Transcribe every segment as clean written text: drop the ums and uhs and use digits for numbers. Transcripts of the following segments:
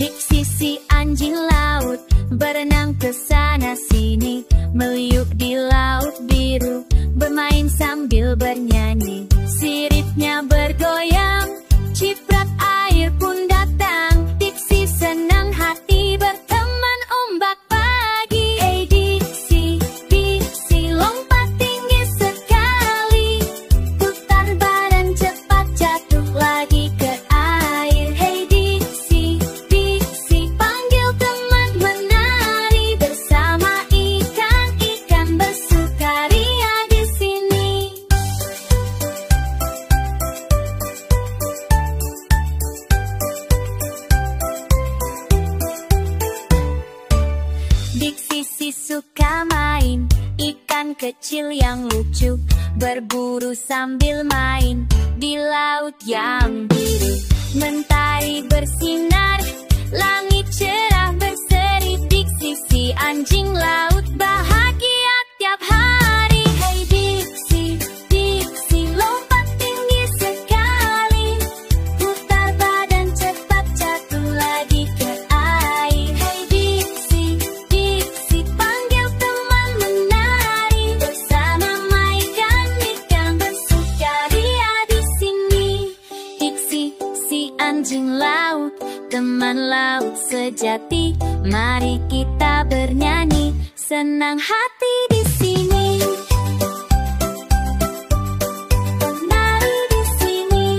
Di sisi anjing laut berenang ke sana sini, meliuk di laut biru, bermain sambil bernyanyi. Siripnya bergoyang, ciprat air pun datang. Diksi senang hati berteman ombak pagi. Hey Diksi, Diksi lompat tinggi sekali, putar badan cepat jatuh lagi ke air. Hey Diksi, Diksi panggil teman menari bersama ikan-ikan bersukaria di sini. Diksi si suka main, ikan kecil yang lucu, berburu sambil main di laut yang biru. Mentari bersinar, langit cerah berseri. Diksi si anjing laut bahagia tiap hari. Hey Diksi, Diksi lompat tinggi sekali, putar badan cepat jatuh lagi ke air. Hey Diksi, Diksi panggil teman menari bersama ikan-ikan bersukaria di sini. Diksi si anjing laut, teman laut sejati, mari kita bernyanyi, senang hati di sini. Menari di sini.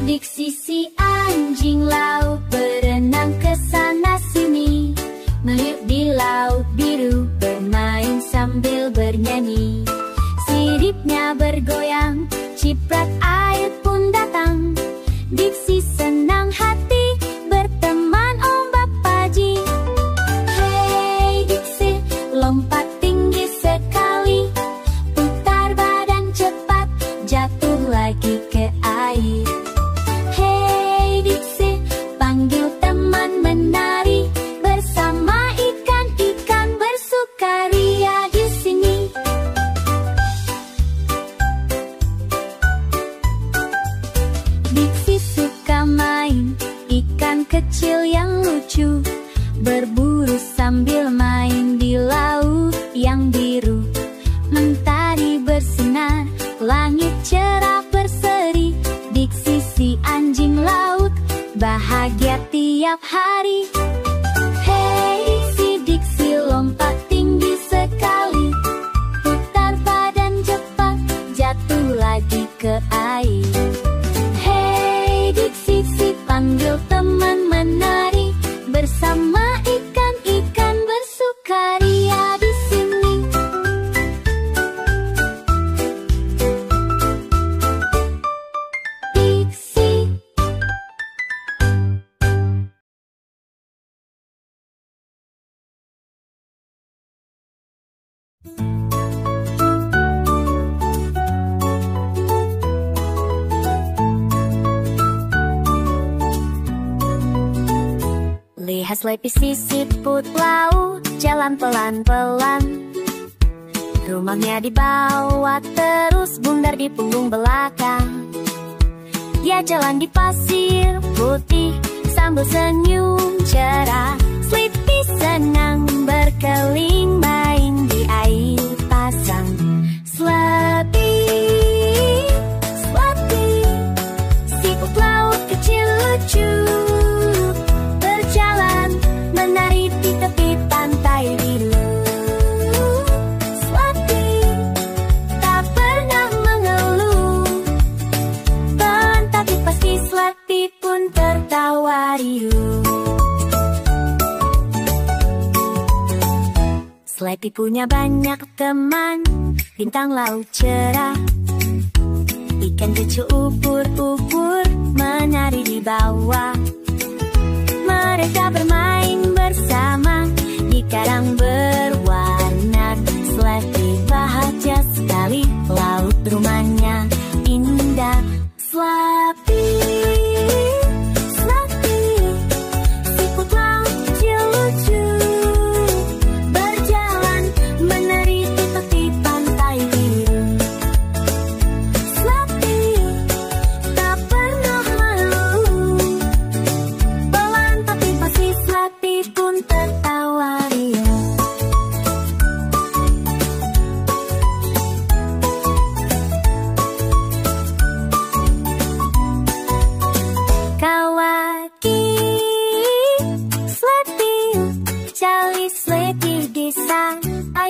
Diksi si anjing laut berenang ke sana sini, meliuk di laut biru, bermain sambil bernyanyi. Siripnya bergoyang, ciprat air pun datang. Diksi senang hati berteman ombak pagi. Hey Diksi lompat tinggi sekali, putar badan cepat jatuh lagi ke air. Hey Diksi panggil teman menari bersama ikan-ikan bersukaria di sini. Diksi suka main, ikan kecil yang lucu, berburu sambil main di laut yang biru. Mentari bersinar, langit cerah berseri. Diksi si anjing laut bahagia tiap hari. Hey Diksi, Diksi lompat tinggi sekali, putar badan cepat jatuh lagi ke air. Hey Diksi si panggil teman menari bersama ikan-ikan bersukaria di sini. Diksi. Lihat Sleepy siput laut jalan pelan-pelan, rumahnya dibawa terus bundar di punggung belakang. Dia jalan di pasir putih sambil senyum cerah. Sleepy senang berkeliling main di air pasang. Sleepy, Sleepy, siput laut kecil lucu, berjalan menari di tepi pantai biru. Sleepy tak pernah mengeluh, tapi pasti Sleepy pun tertawa riuh. Sleepy punya banyak teman, bintang laut cerah, ikan kecil ubur-ubur menari di bawah. Mereka bermain bersama di karang berwarna. Sleepy bahagia sekali, laut rumahnya indah. Sleepy, Sleepy,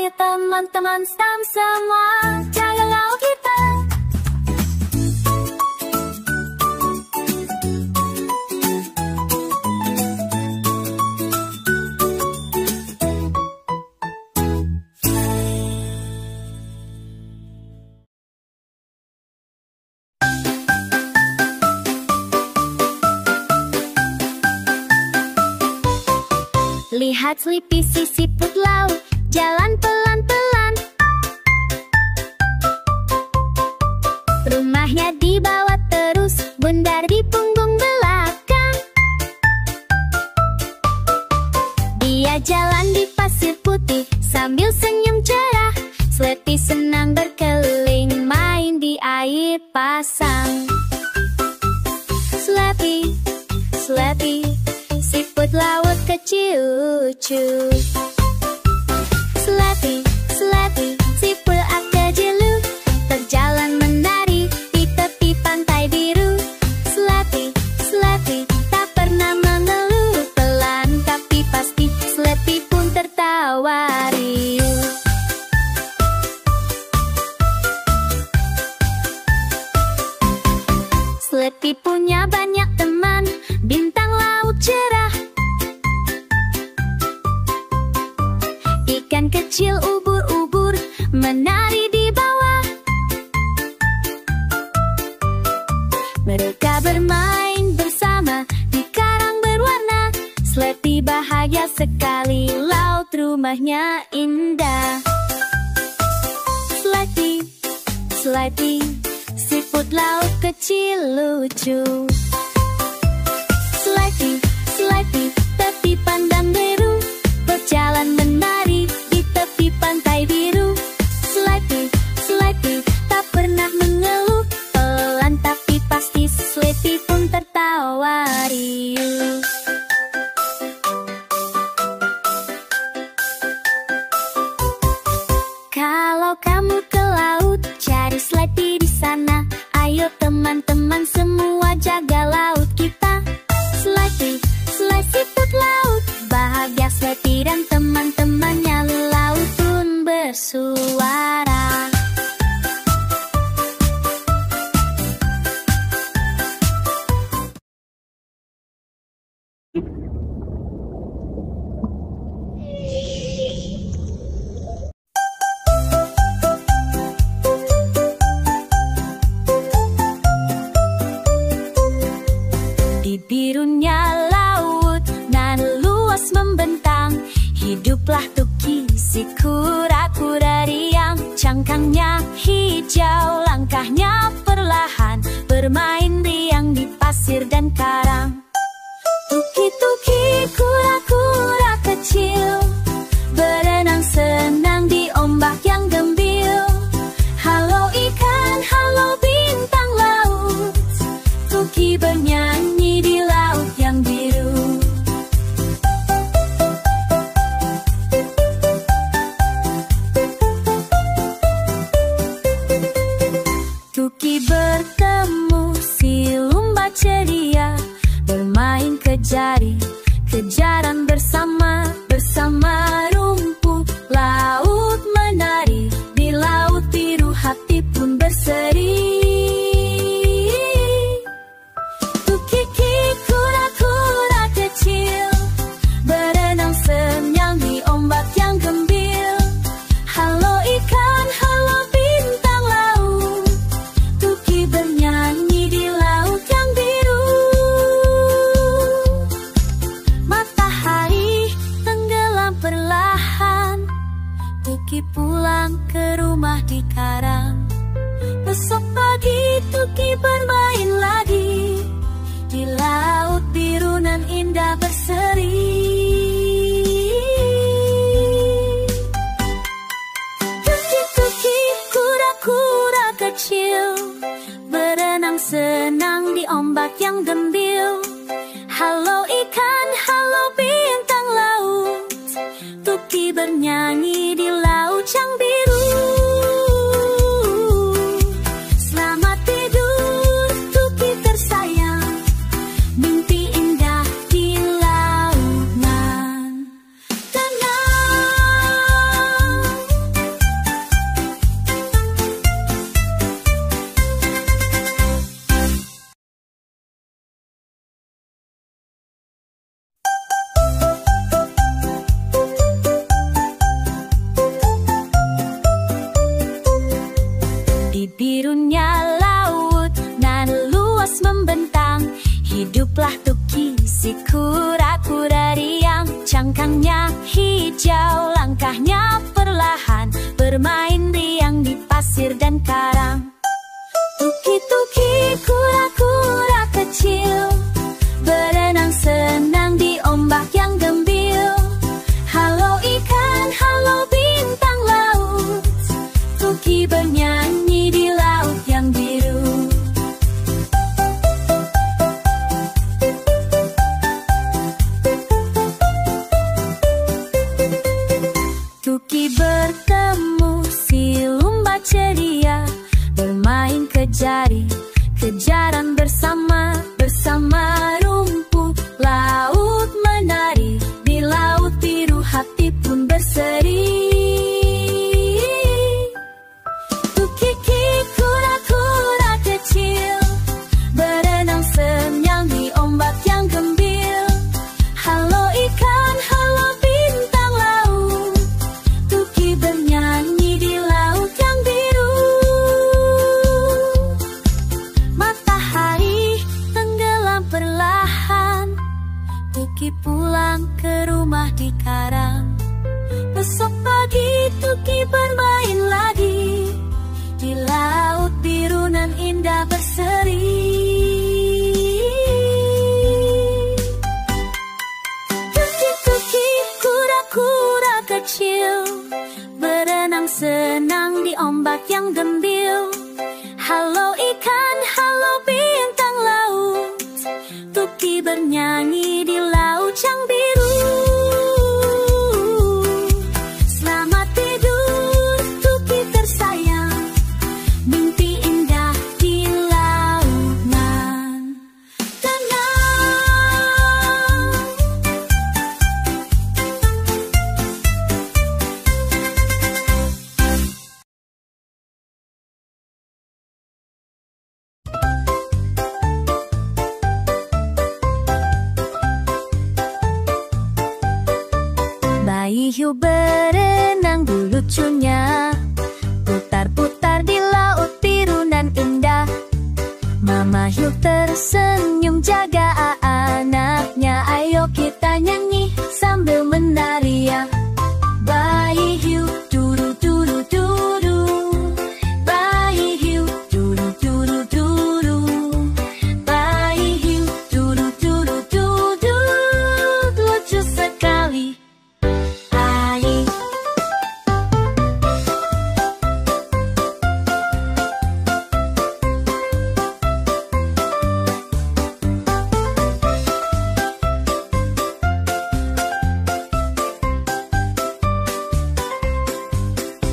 Ayo teman-teman stam semua, jaga laut kita. Lihat Sleepy si siput laut, jalan pelan-pelan. Rumahnya dibawa terus, bundar di punggung belakang. Dia jalan di pasir putih sambil senyum cerah. Sleepy senang berkeliling, main di air pasang. Sleepy, Sleepy, siput laut kecil lucu. Sleepy, Sleepy, siput kecil lucu, berjalan menari di tepi pantai biru. Sleepy, Sleepy, tak pernah mengeluh, pelan tapi pasti Sleepy pun tertawa riuh. Sleepy punya banyak teman, bintang laut cerah. Ikan kecil ubur-ubur menari di bawah. Mereka bermain bersama di karang berwarna. Sleepy bahagia sekali, laut rumahnya indah. Sleepy, Sleepy, siput laut kecil lucu. Sleepy, Sleepy, tepi pandang biru, berjalan menari di tepi pantai biru. Sleepy, Sleepy, tak pernah mengeluh, pelan tapi pasti Sleepy pun tertawa riuh. Kalau kamu ke laut, cari Sleepy di sana. Ayo teman-teman semua jaga laut kita. Sleepy, Sleepy siput laut, bahagia Sleepy dan teman-temannya. Laut pun bersuara. Di birunya laut nan luas membentang, hiduplah Tuki si kura-kura riang. Cangkangnya hijau, langkahnya perlahan, bermain riang di pasir dan karang. Tuki-tuki kura-kura kecil, berenang senang di ombak yang gembil. Halo ikan, halo bintang laut, Tuki bernyanyi di laut yang biru. Tuki bertemu si lumba ceria, bermain kejaran bersama rumput laut menari. Di laut biru hati pun berseri. Tuki kura-kura kecil, berenang senang di ombak yang gembil. Halo ikan, halo bintang laut, Tuki bernyanyi di laut yang biru. Matahari tenggelam perlahan, Tuki pulang ke rumah di karang. Besok pagi Tuki bermain lagi di laut biru nan indah berseri. Tuki-tuki kura-kura kecil, berenang senang di ombak yang gembil. Halo ikan, halo bintang laut, Tuki bernyanyi di laut yang biru. Selamat tidur Tuki tersayang, mimpi indah di laut nan tenang. keindahan, bermain riang di pasir dan karang. Tuki-tuki kura-kura kecil, berenang senang di ombak yang gembil. Halo ikan, halo bintang laut, Tuki bernyanyi di laut yang biru. Tuki bertemu si lumba ceria, bermain kejaran bersama rumput laut menari. Di laut biru hati pun berseri. Tuki kura-kura kecil, berenang senang di ombak yang gembil. Halo ikan, halo bintang laut, Tuki bernyanyi di laut yang biru. Matahari tenggelam perlahan, Tuki pulang ke rumah di karang. Besok pagi Tuki bermain lagi di laut biru nan indah berseri. Tuki kura-kura kecil, berenang senang di ombak yang gembil. Halo ikan, halo bintang laut, Tuki bernyanyi di laut yang biru. Selamat tidur Tuki tersayang, mimpi indah di laut nan tenang. Bayi hiu berenang lucunya, putar-putar di laut biru nan indah. Mama hiu tersenyum jaga anaknya, ayo kita nyanyi sambil menari ya. Bayi hiu duru-duru-duru, bayi hiu duru-duru-duru, bayi hiu duru-duru-duru, lucu sekali.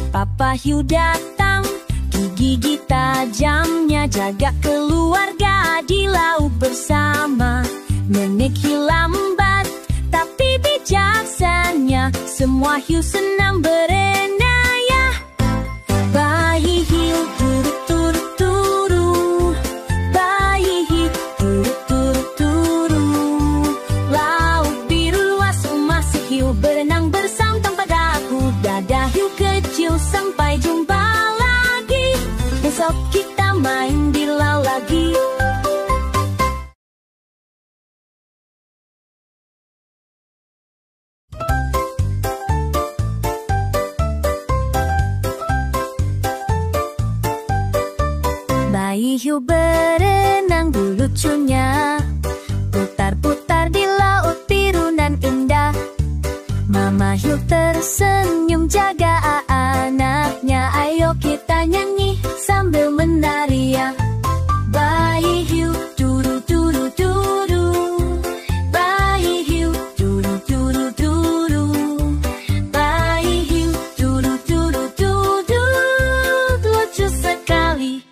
Papa hiu datang, gigi tajamnya jaga keluarga di laut bersama. Nenek hiu lambat tapi bijaksana, semua hiu senang berenaya. Bayi hiu turu-turu-turu, bayi hiu turu-turu-turu, laut biru luas masih hiu berenang bersama tanpa dagu. Dadah hiu kecil, sampai jumpa lagi. Besok kita main di laut lagi. Bayi hiu berenang lucunya, putar-putar di laut biru nan indah. Mama hiu tersenyum jaga anaknya, ayo kita nyanyi sambil menari ya. Bayi hiu duru-duru-duru, bayi hiu duru-duru-duru, bayi hiu duru-duru-duru, lucu sekali.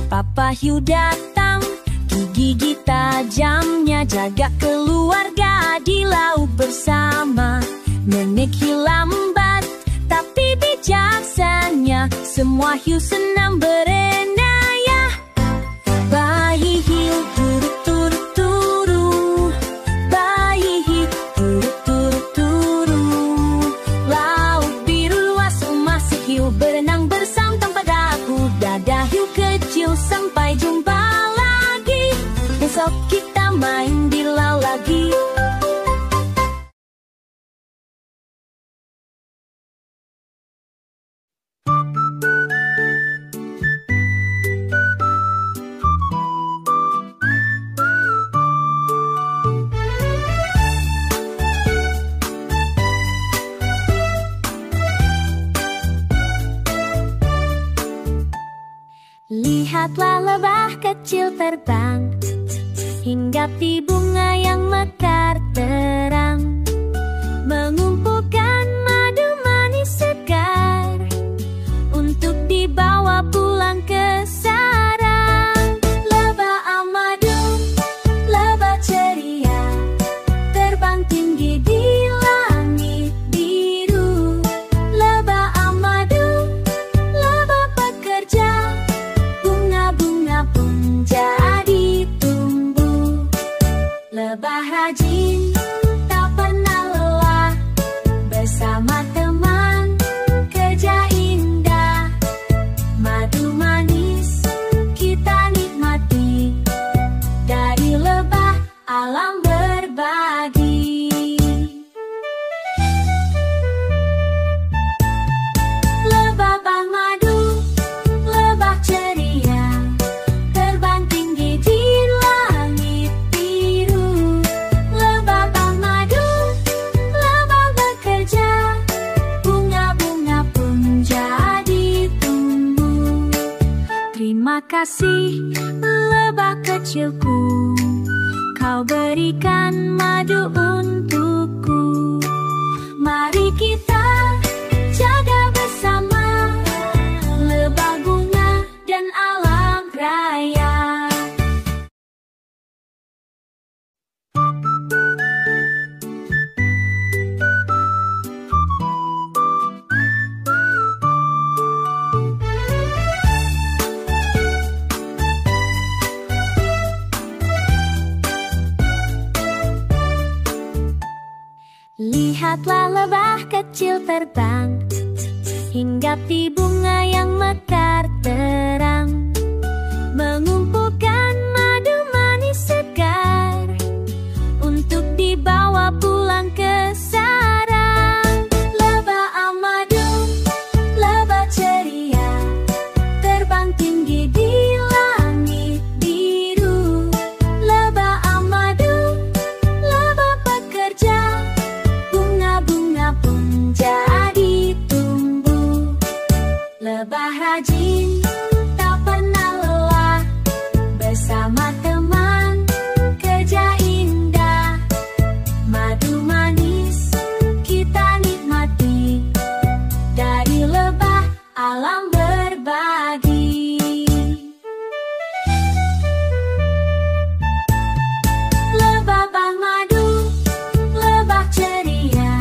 Papa hiu datang, gigi tajamnya jaga keluarga di laut bersama. Nenek hiu lambat tapi bijaksana, semua hiu senang berenaya. Bayi hiu turu-turu-turu, bayi hiu turu-turu-turu, Besok kita main di laut lagi. Lihatlah lebah kecil terbang, hinggapi bunga yang mekar terang, mengumpulkan madu manis segar untuk dibawa pulang ke sarang. Lebah amadu, lebah ceria, terbang tinggi di langit biru. Lebah amadu, lebah pekerja, bunga-bunga pun jadi tumbuh. Lebah rajin, tak pernah lelah, bersama teman, kerja indah. Madu manis kita nikmati, dari lebah alam berbagi. Lebah bang madu, lebah ceria, terbang tinggi di langit biru. Lebah bang madu, lebah bekerja, bunga-bunga pun jadi tumbuh. Terima kasih lebah kecilku, kau berikan madu untukku. Mari kita jaga bersama lebah bunga dan alam raya. Lihatlah lebah kecil terbang, hinggapi bunga yang mekar terang, mengumpulkan madu manis segar untuk dibawa pulang ke sarang. Lebah amadu, lebah ceria, terbang tinggi di langit biru. Lebah amadu, lebah pekerja, bunga-bunga pun jadi tumbuh. Lebah rajin, tak pernah lelah, bersama teman, kerja indah. Madu manis kita nikmati, dari lebah alam berbagi. Lebah bang madu, lebah ceria,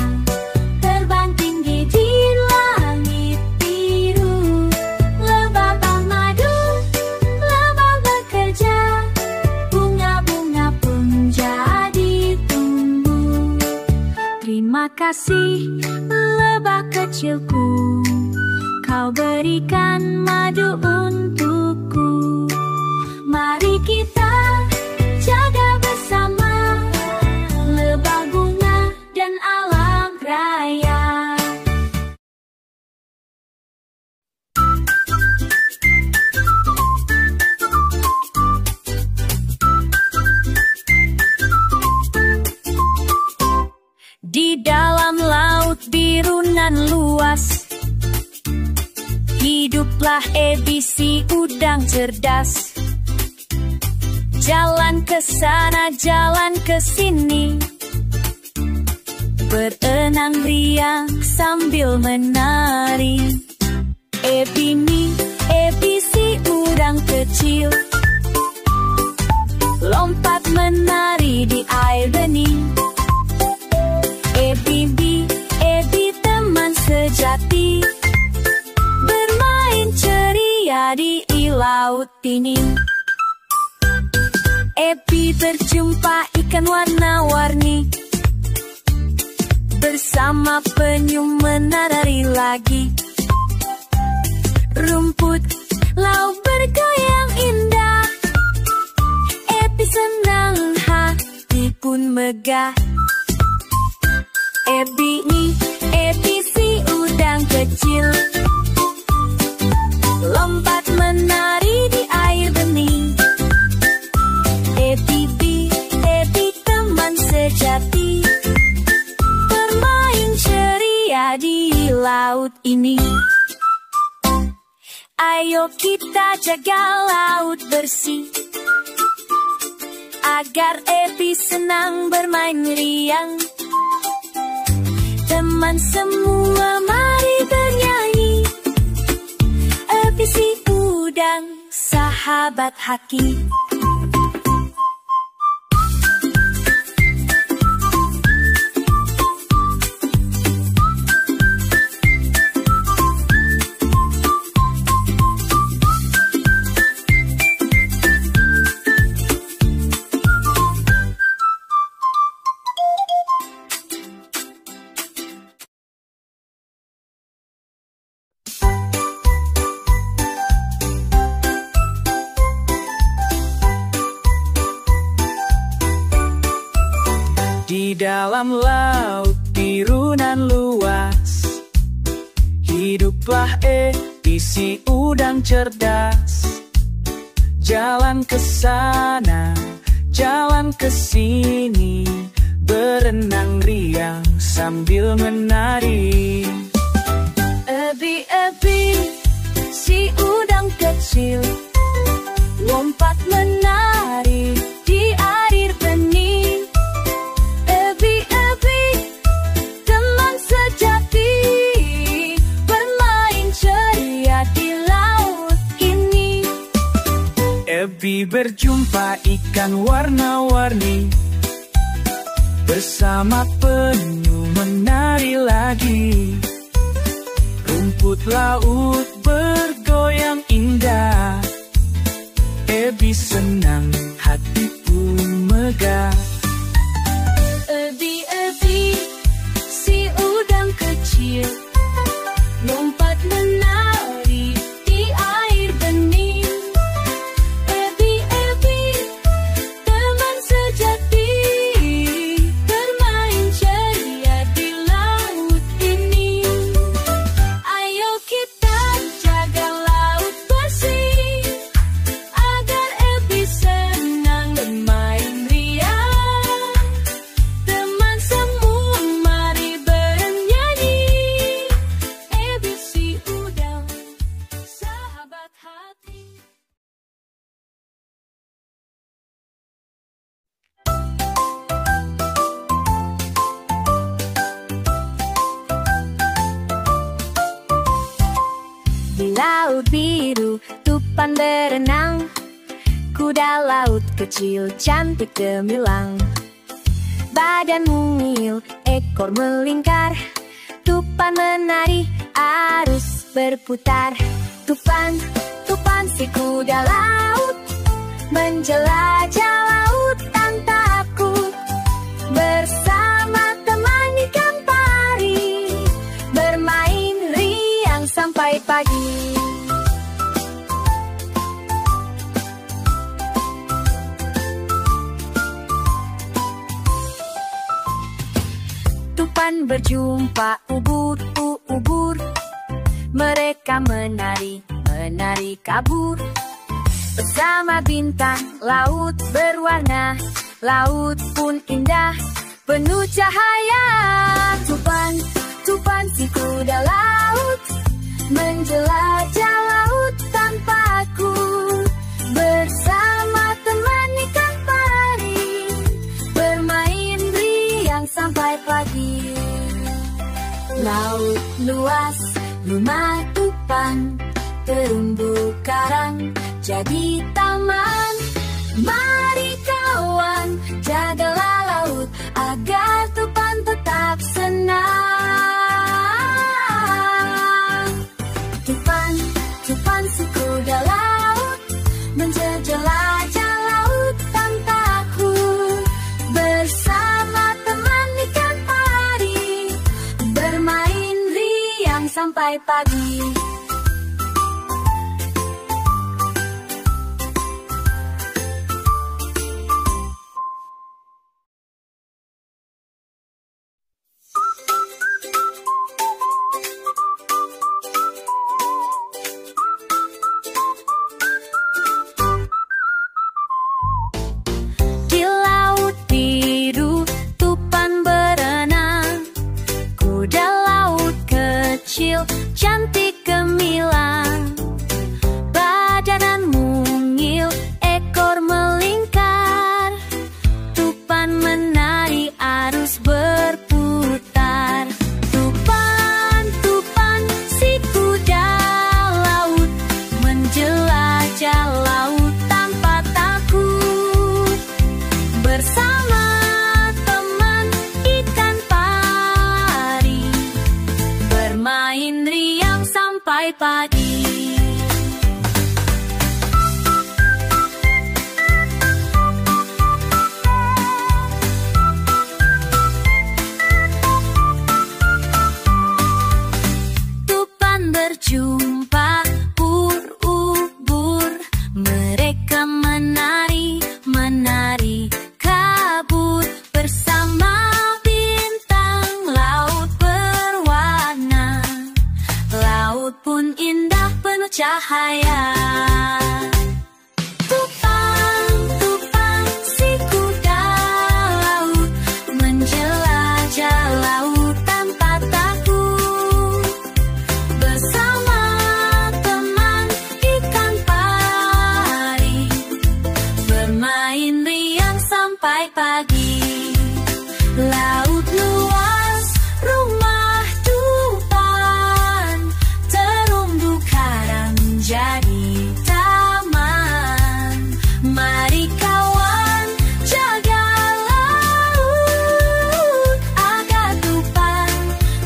terbang tinggi di langit biru. Lebah bang madu, lebah bekerja, bunga-bunga pun jadi tumbuh. Terima kasih lebah kecilku, kau berikan madu untukku. Mari kita jaga bersama lebah bunga dan alam raya. Di dalam laut biru nan luas, hiduplah ABC udang cerdas. Jalan ke sana, jalan ke sini, berenang riang sambil menari. ABC udang kecil, lompat menari di air bening. Ebi teman sejati, bermain ceria di laut ini. Ebi berjumpa ikan warna-warni, bersama penyu menari lagi. Rumput laut bergoyang indah, Ebi senang pun megah. Ebi si udang kecil, lompat menari di air bening. Ebi teman sejati, bermain ceria di laut ini. Ayo kita jaga laut bersih, agar Ebi senang bermain riang. Teman semua mari bernyanyi, Ebi si udang sahabat haki. Di dalam laut biru nan luas, hiduplah Ebi si udang cerdas. Jalan ke sana, jalan ke sini, berenang riang sambil menari. Ebi si udang kecil, lompat menari di air bening. Ebi teman sejati, bermain ceria di laut ini. Ebi berjumpa ikan warna-warni, bersama penyu menari lagi. Rumput laut bergoyang indah, Ebi senang, hati pun megah. Ebi si udang kecil, lompat menari di air bening. Ebi teman sejati, bermain ceria di laut ini. Ayo kita jaga laut bersih, agar Ebi senang bermain riang. Teman semua mari bernyanyi, Ebi si udang sahabat hati. Di laut biru, tupan berenang, kuda laut kecil cantik gemilang. Badan mungil, ekor melingkar, tupan menari, arus berputar. Tupan si kuda laut, menjelajah laut tanpa takut. Bersama teman ikan pari, bermain riang sampai pagi. Tupan berjumpa ubur, mereka menari kabur. Bersama bintang laut berwarna, laut pun indah, penuh cahaya. Tupan si kuda laut, menjelajah laut tanpa takut. Bersama teman ikan pari, bermain riang sampai pagi. Laut luas, rumah tupan, terumbu karang jadi taman. Mari kawan, jagalah laut agar tupan tetap senang. Tupan si kuda laut, menjelajah laut tanpa takut. Bersama teman ikan pari, bermain riang sampai pagi. kecil, cantik gemilang. Badan mungil, ekor melingkar. Tupan menari, arus berputar. Tupan, tupan, si kuda laut, menjelajah laut tanpa takut. Bersama teman ikan pari, bermain riang sampai pagi. Berjumpa ubur-ubur, mereka menari, menari kabut bersama bintang laut berwarna. Laut pun indah penuh cahaya. Tupan, tupan, si kuda laut, menjelajah laut tanpa takut. Bersama teman ikan pari, bermain riang sampai pagi. Laut luas, rumah tupan, terumbu karang jadi taman. Mari kawan, jaga laut, agar tupan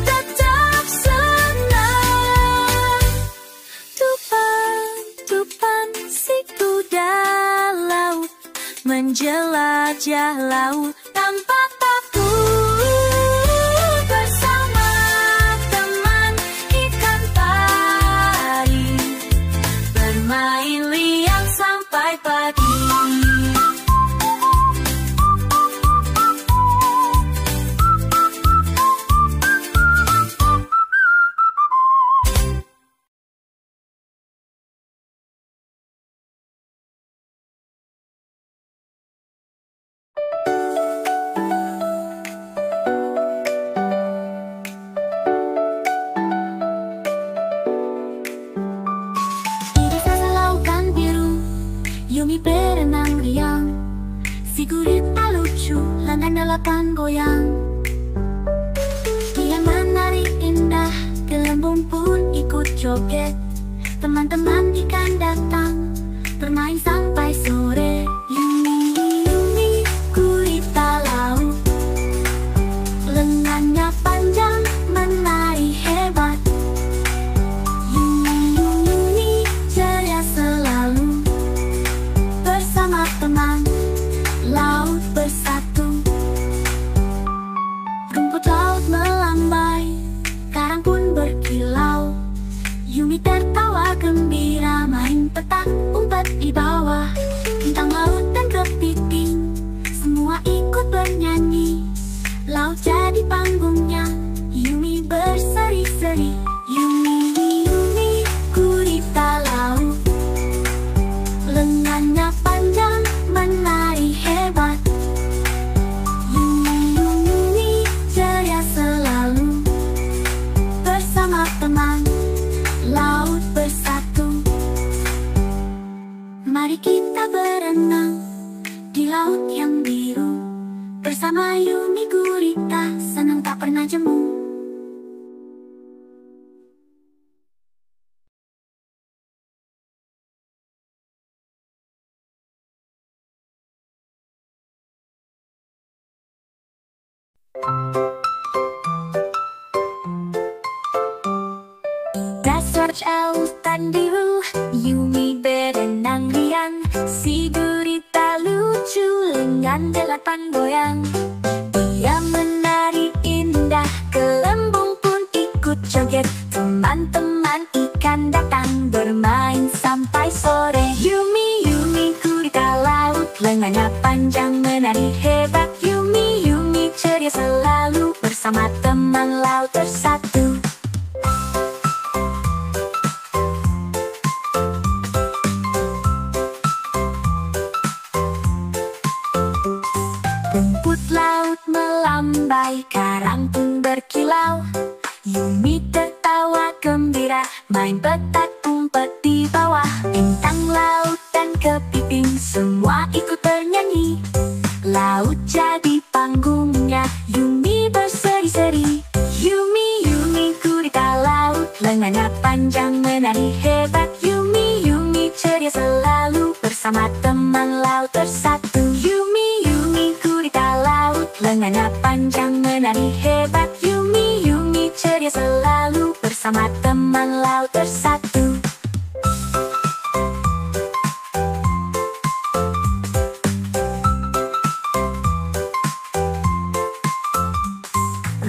tetap senang. Tupan, tupan, si kuda laut, menjelajah laut tanpa takut. Bersama teman ikan pari, bermain riang sampai pagi. Di desa lautan biru, Yumi berenang riang. Si gurita lucu, lengan delapan goyang. Dia menari indah, gelembung pun ikut joget. Teman-teman ikan datang, bermain sampai sore. Yumi, Yumi, gurita laut, lengannya panjang, menari hebat. Yumi, Yumi, ceria selalu, bersama teman, laut bersatu. Rumput laut melambai, karang pun berkilau. Yumi tertawa gembira, main petak umpet di bawah. Bintang laut dan kepiting, semua ikut bernyanyi. Laut jadi panggungnya, Yumi berseri-seri. Yumi, Yumi, gurita laut, lengannya panjang, menari hebat. Yumi, Yumi, ceria selalu, bersama teman, laut bersatu. Mari kita berenang di laut yang biru, bersama Yumi gurita, senang tak pernah jemu. Dasar lautan biru, Yumi berenang riang. Si gurita lucu, lengan delapan goyang. Dia menari indah, gelembung pun ikut joget. Teman-teman ikan datang, bermain sampai sore. Yumi, Yumi, gurita laut, lengannya panjang, menari hebat. Yumi, Yumi, ceria selalu, bersama teman laut bersatu. Rumput laut melambai, karang pun berkilau. Yumi tertawa main petak umpet di bawah. Bintang, laut, dan kepiting semua ikut bernyanyi. Laut jadi panggungnya, Yumi berseri-seri. Yumi, Yumi gurita laut, lengannya panjang menari hebat. Yumi, Yumi ceria selalu bersama teman laut bersatu. Yumi, Yumi gurita laut, lengannya panjang menari hebat. Yumi, Yumi ceria selalu bersama teman laut bersatu.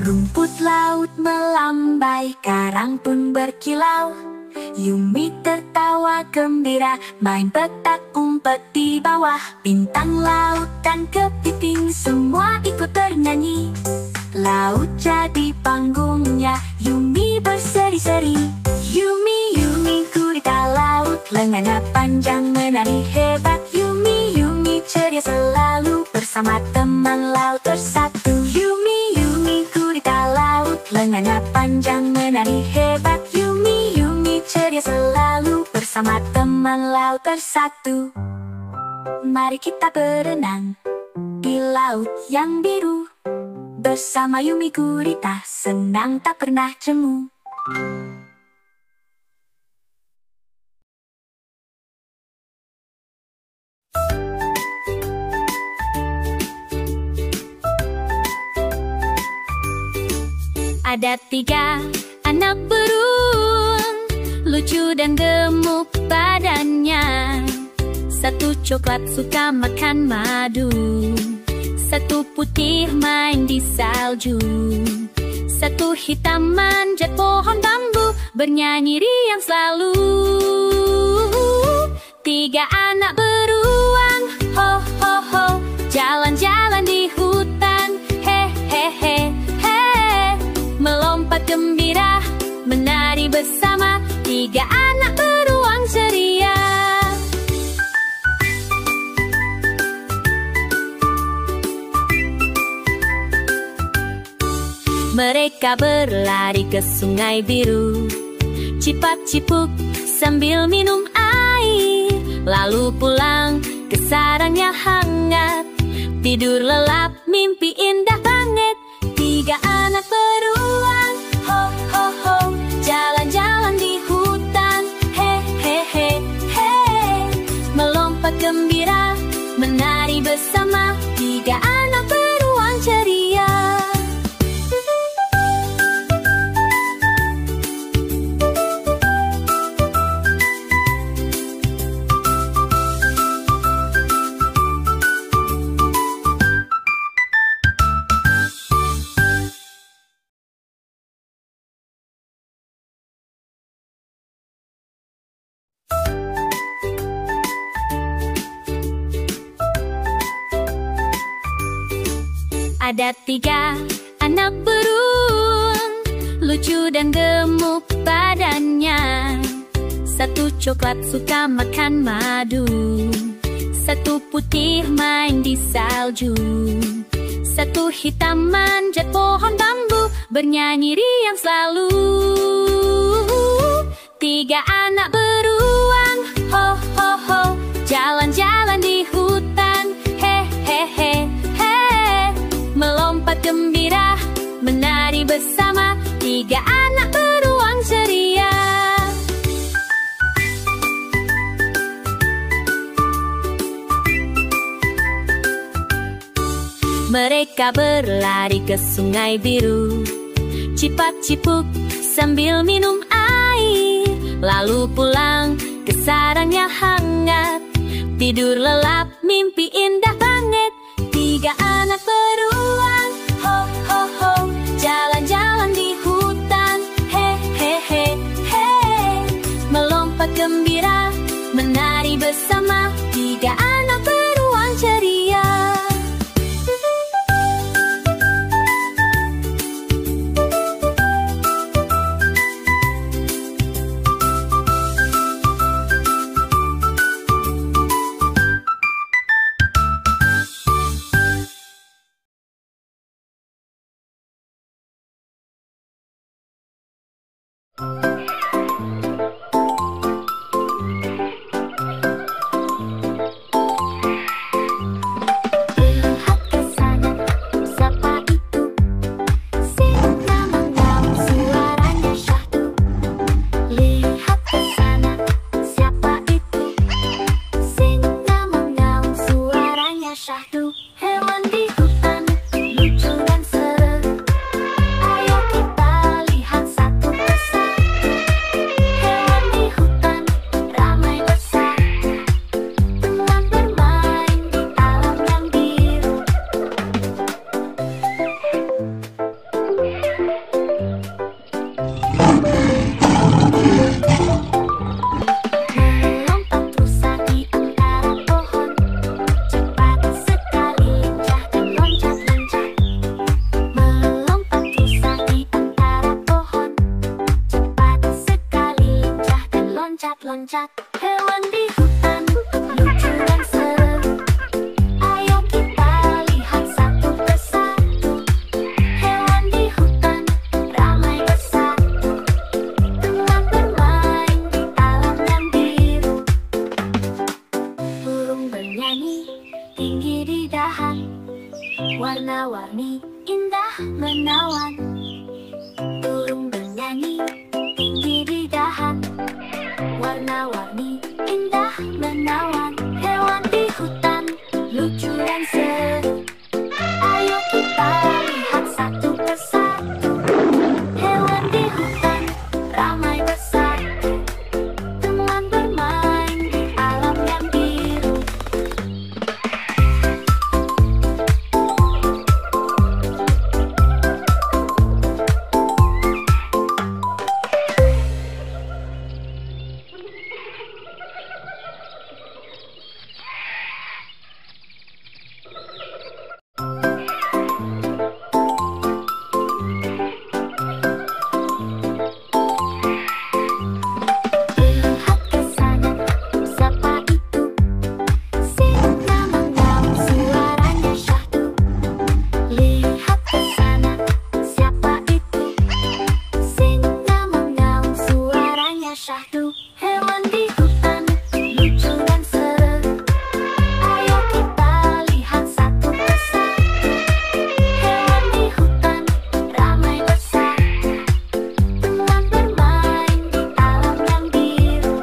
Rumput laut melambai, karang pun berkilau. Yumi tertawa gembira, main petak umpet di bawah. Bintang, laut, dan kepiting semua ikut bernyanyi. Laut jadi panggungnya, Yumi berseri-seri. Yumi, Yumi gurita laut, lengannya panjang menari hebat. Yumi, Yumi ceria selalu bersama teman laut bersatu. Yumi, Yumi gurita laut, lengannya panjang menari hebat. Yumi, Yumi ceria selalu bersama teman laut bersatu. Mari kita berenang di laut yang biru. Bersama Yumi gurita, senang tak pernah jemu. Ada 3 anak burung, lucu dan gemuk badannya. Satu coklat suka makan madu, satu putih main di salju, satu hitam manjat pohon bambu, bernyanyi riang selalu. 3 anak beruang, ho ho ho, jalan-jalan di hutan, he he he he, melompat gembira, menari bersama. 3 anak beruang ceria. Mereka berlari ke sungai biru, cipak-cipuk sambil minum air, lalu pulang ke sarangnya hangat, tidur lelap mimpi indah banget. 3 anak beruang, ho ho ho, jalan-jalan di hutan, he he he he, melompat gembira, menari bersama. 3 anak beruang ceria. Ada 3 anak burung, lucu dan gemuk badannya. Satu coklat suka makan madu, satu putih main di salju, satu hitam manjat pohon bambu, bernyanyi riang selalu. 3 anak beruang, ho ho ho, jalan-jalan di hutan, he he he he, melompat gembira, menari bersama. 3 anak beruang ceria. Mereka berlari ke sungai biru, cipak-cipuk sambil minum air, lalu pulang ke sarangnya hangat, tidur lelap mimpi indah banget. 3 anak beruang, ho ho ho, jalan-jalan di hutan, he he he he, melompat gembira, menari bersama. 3 anak beruang ceria. loncat-loncat. Hewan di hutan lucu dan seru. Ayo kita lihat satu persatu. Hewan di hutan ramai bersatu. Teman bermain di alam yang biru. Burung bernyanyi tinggi di dahan. Warna-warni indah menawan. Burung bernyanyi tinggi di dahan. Warna-warni indah menawan. Hewan di hutan lucu dan seru. Ayo kita lihat satu persatu. Hewan di hutan ramai bersatu. Teman bermain di alam yang biru. Lihat ke sana, siapa itu? Singa mengaum, suaranya syahdu. Lihat ke sana, siapa itu? Singa mengaum, suaranya syahdu. Hewan di hutan lucu dan seru. Ayo kita lihat satu persatu. Hewan di hutan ramai bersatu. Teman bermain di alam yang biru.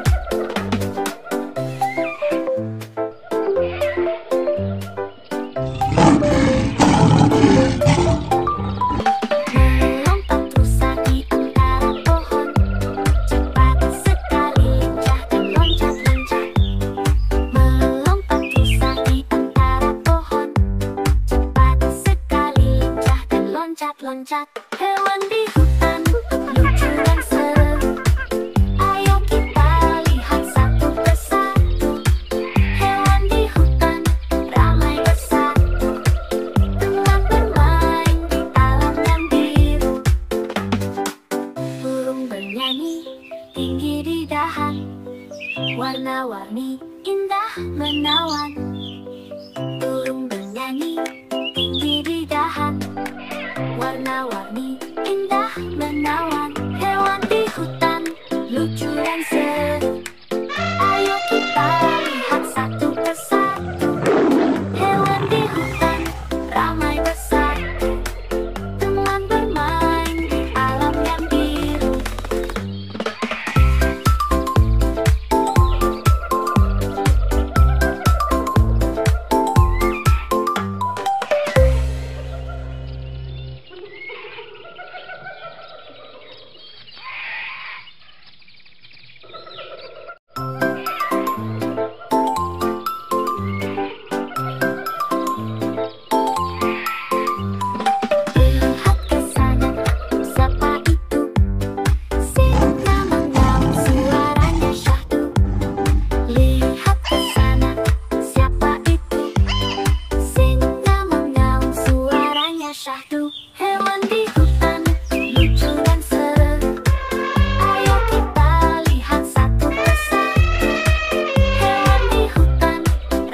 Melompat rusa di antara pohon. Cepat sekali lincah dan loncat-loncat. Melompat rusa di antara pohon. Cepat sekali lincah dan loncat-loncat. Hewan di hutan lucu dan seru. Ayo kita lihat satu persatu. Hewan di hutan ramai bersatu. Teman bermain di alam yang biru. Burung bernyanyi tinggi di dahan. Warna-warni indah menawan. Burung bernyanyi tinggi di dahan. Warna-warni indah menawan. Hewan di hutan lucu dan seru. Ayo kita lihat satu persatu. Hewan di hutan ramai bersatu. Teman bermain di alam yang biru. Lihat ke sana, siapa itu? Singa mengaum, suaranya syahdu. Lihat ke sana, siapa itu? Singa mengaum, suaranya syahdu. Hewan di hutan lucu dan seru. Ayo kita lihat satu persatu. Hewan di hutan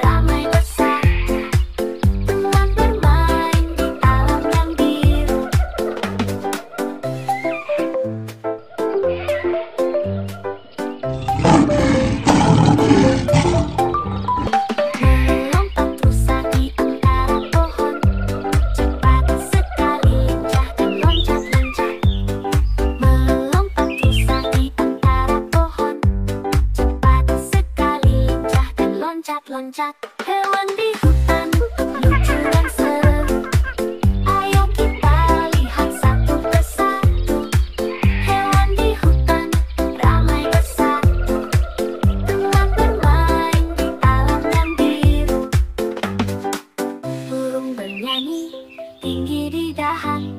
ramai bersatu. Teman bermain di alam yang biru. Melompat rusa di antara pohon. Cepat sekali lincah dan loncat-loncat. Melompat rusa di antara pohon. Cepat sekali lincah dan loncat-loncat. Hewan di hutan lucu dan seru. Ayo kita lihat satu persatu. Hewan di hutan ramai bersatu. Teman bermain di alam yang biru. Burung bernyanyi tinggi di dahan.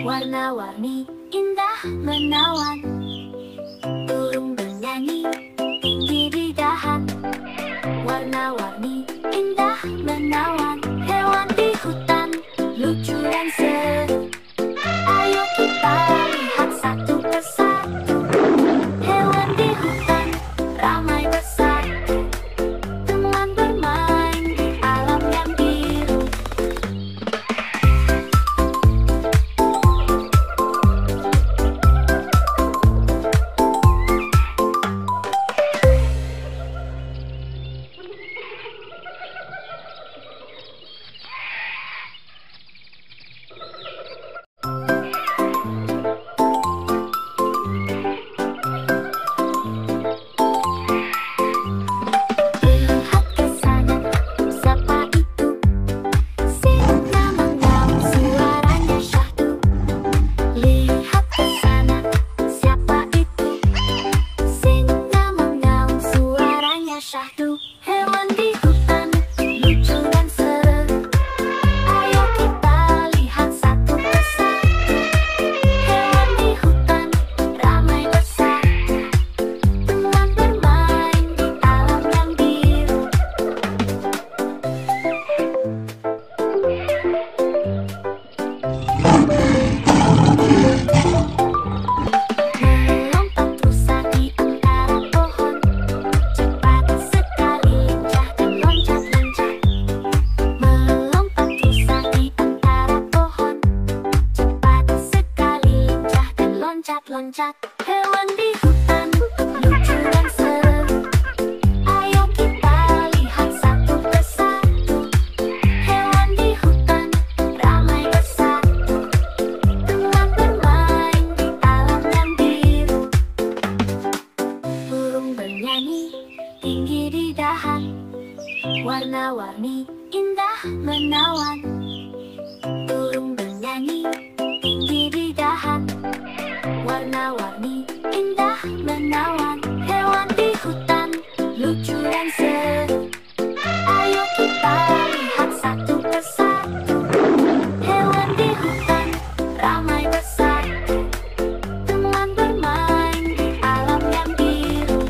Warna-warni indah menawan. Burung bernyanyi tinggi di dahan. Warna-warni indah menawan. Hewan di hutan lucu dan seru. Ayo kita lihat satu persatu. Hewan di hutan loncat-loncat. Hewan di hutan lucu dan seru. Ayo kita lihat satu persatu. Hewan di hutan ramai bersatu. Teman bermain di alam yang biru. Burung bernyanyi tinggi di dahan. Warna-warni indah menawan. Burung bernyanyi tinggi di dahan. Warna-warni indah menawan. Hewan di hutan lucu dan seru. Ayo kita lihat satu persatu. Hewan di hutan ramai bersatu. Teman bermain di alam yang biru.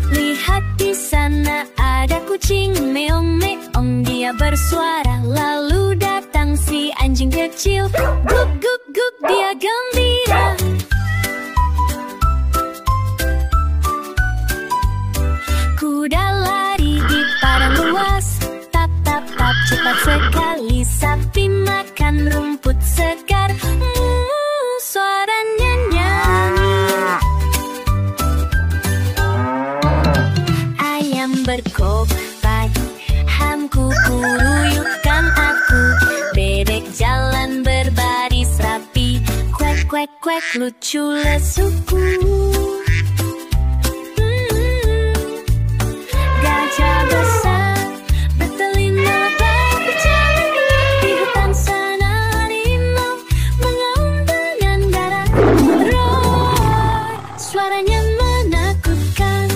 Lihat di sana ada kucing meong-meong, dia bersuara lalu datang si anjing kecil. Guk guk guk dia gembira. Kuda lari di padang luas, tap tap tap cepat sekali. Sapi makan rumput segar, suaranya nyanyi. Ayam berkopak, hamku kuruyukan aku. Bebek jalan berbaris rapi, kuek kuek kuek lucu lesuku. Gajah besar bertelinga berbicara. Di hutan sana harimau mengaum dengan garang. Roar, suaranya menakutkan.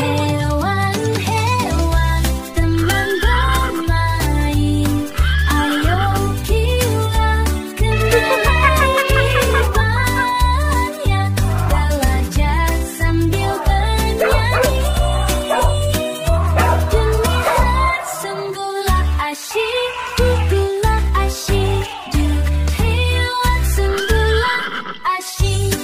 Hewan-hewan teman bermain, ayo kita kenali banyak. Belajar sambil bernyanyi. Dengar sungguhlah asyik, sungguhlah asyik. Hewan sungguhlah asyik.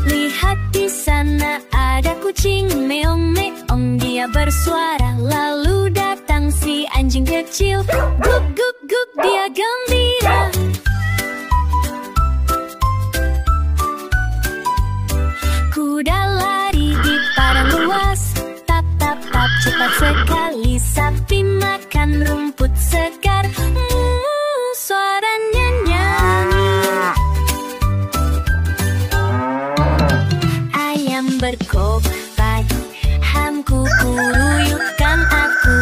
Lihat di sana ada kucing meong-meong, dia bersuara lalu datang si anjing kecil. Guk guk guk dia gembira. Kuda lari di padang luas, tap tap tap cepat sekali. Sapi makan rumput segar, suaranya nyanyi. Ayam berkopak, hamku kuruyukan aku.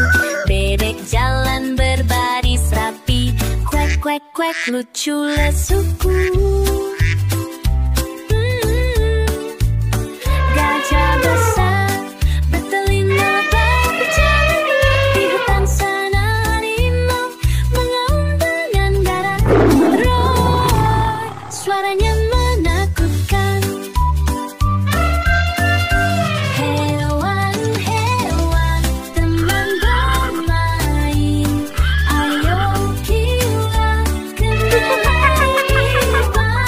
Bebek jalan berbaris rapi, kuek kuek kuek lucu lesuku. Gajah besar bertelinga berbicara. Di hutan sana harimau mengaum dengan garang. Roar, suaranya menakutkan. Hewan-hewan teman bermain, ayo kita kenali banyak.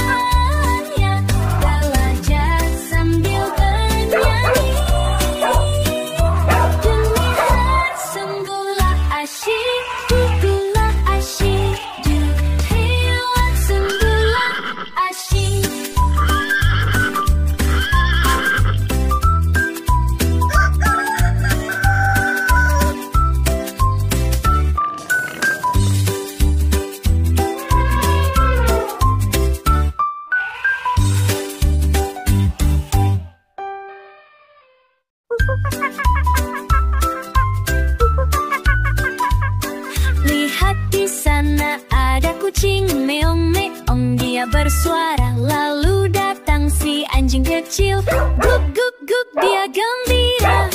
dia bersuara, lalu datang si anjing kecil. Guk guk guk dia gembira.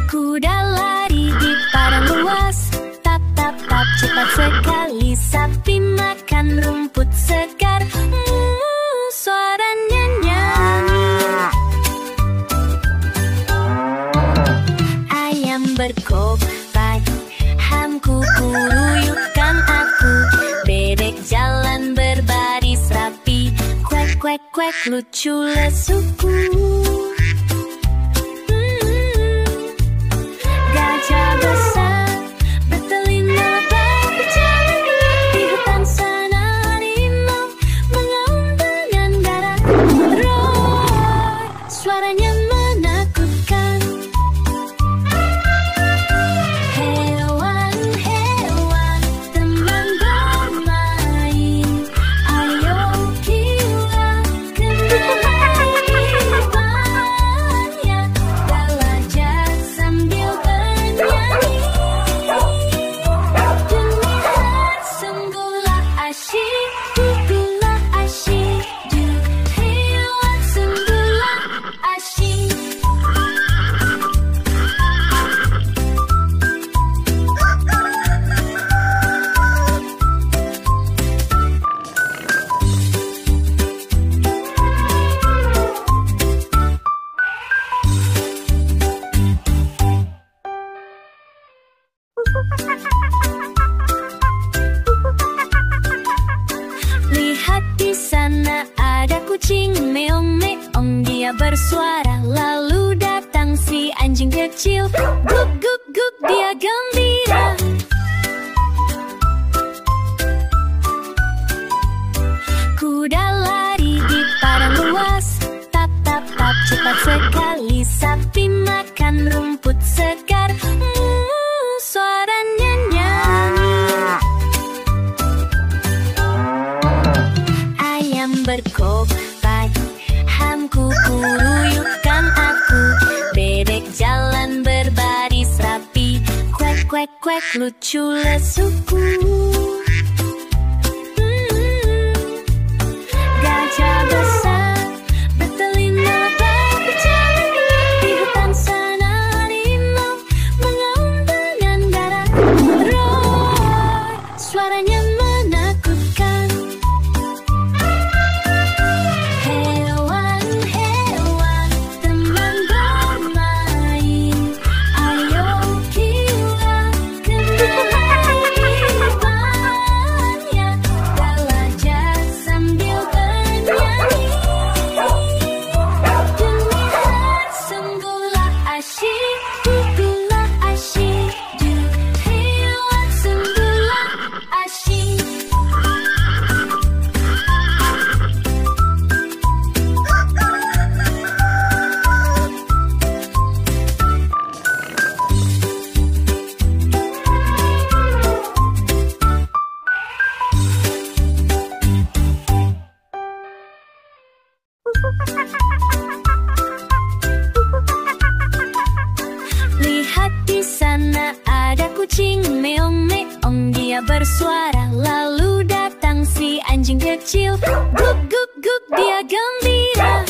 Kuda lari di padang luas, tap tap tap cepat sekali. Sapi makan rumput segar, suaranya nyanyi. Ayam berkokak, hamku kuruyukan aku. Bebek jalan berbaris rapi, kuek kuek kuek lucu lesuku. Gajah besar bertelinga berbicara, di hutan sana harimau mengaum dengan darah. Roar, suaranya menakutkan. Hewan-hewan teman bermain, ayo kita kembali banyak. Gajah sambil bernyanyi, dengar sembuhlah asyik, duduklah asyik, hewan sembuhlah asyik. Lihat di sana ada kucing meong meong, dia bersuara, lalu datang si anjing kecil. Guk guk guk dia gembira. Kuda lari di padang luas, tap tap tap cepat sekali. Sapi makan rumput segar, suaranya nyanyi. Ayam berkokak, hamku kuruyukan aku. Bebek jalan berbaris rapi, kuek kuek kuek lucu lesuku. Gajah besar bertelinga berbicara, di hutan sana harimau mengaum dengan darah. Roar, suaranya menakutkan. Hewan-hewan teman bermain, ayo kita kembali banyak. Gajah sambil bernyanyi, dengar sembuhlah asyik, duduklah asyik, hewan sembuhlah asyik. Lihat di sana ada kucing meong meong, dia bersuara, lalu datang si anjing kecil. Guk guk guk dia gembira.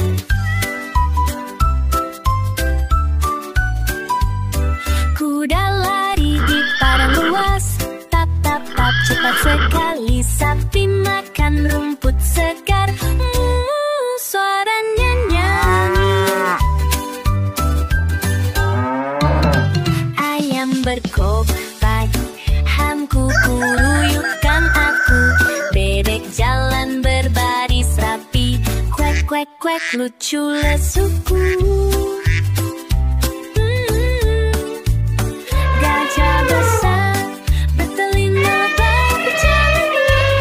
Kuda lari di padang luas, tap tap tap cepat sekali. Sapi makan rumput segar, suaranya nyanyi. Ayam berkokak, hamku kuruyukan aku. Bebek jalan berbaris rapi, kuek kuek kuek lucu lesuku. Gajah besar bertelinga berbicara,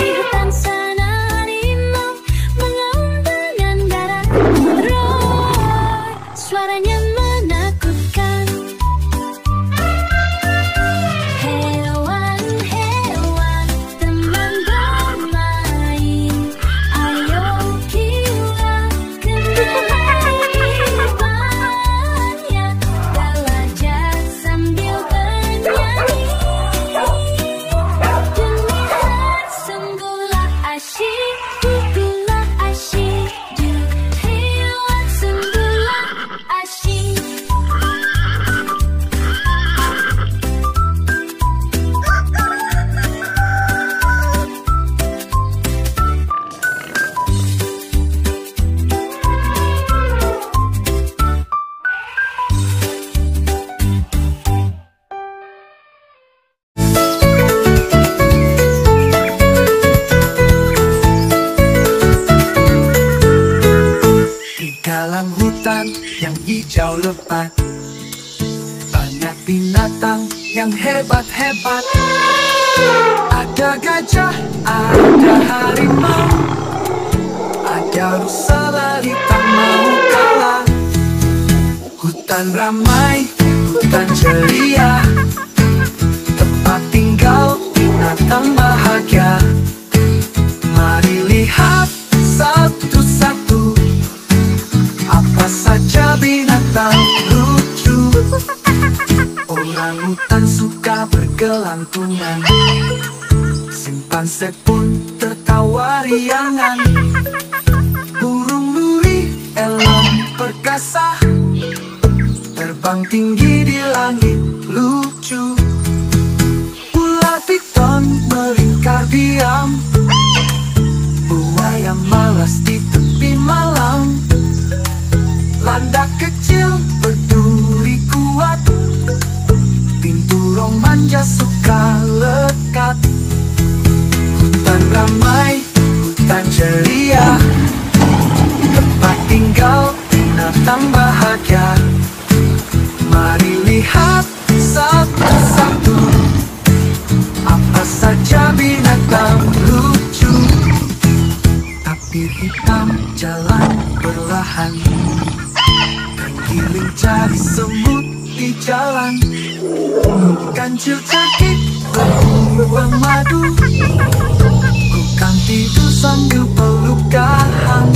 di hutan sana harimau mengaum dengan darah. Roar, suaranya menakutkan. Hewan-hewan teman bermain, ayo kita kembali banyak. hutan yang hijau lebat. Banyak binatang yang hebat-hebat. Ada gajah, ada harimau, ada rusa lari tak mau kalah. Hutan ramai, hutan ceria, tempat tinggal binatang bahagia. Mari lihat satu-satu, apa saja binatang lucu. Orangutan suka bergelantungan, simpanse pun tertawa riangan. Burung luri, elang perkasa, terbang tinggi di langit lucu. Ular piton melingkar diam, buaya malas di tepi malam. Landak kecil berduri kuat, binturong manja suka lekat. Hutan ramai, hutan ceria, tempat tinggal binatang bahagia. Mari lihat satu-satu, apa saja binatang lucu. Tapir hitam jalan perlahan, tergiling cari semut di jalan. Kancil cakit berbuang madu, bukan tidur sambil peluk dahan.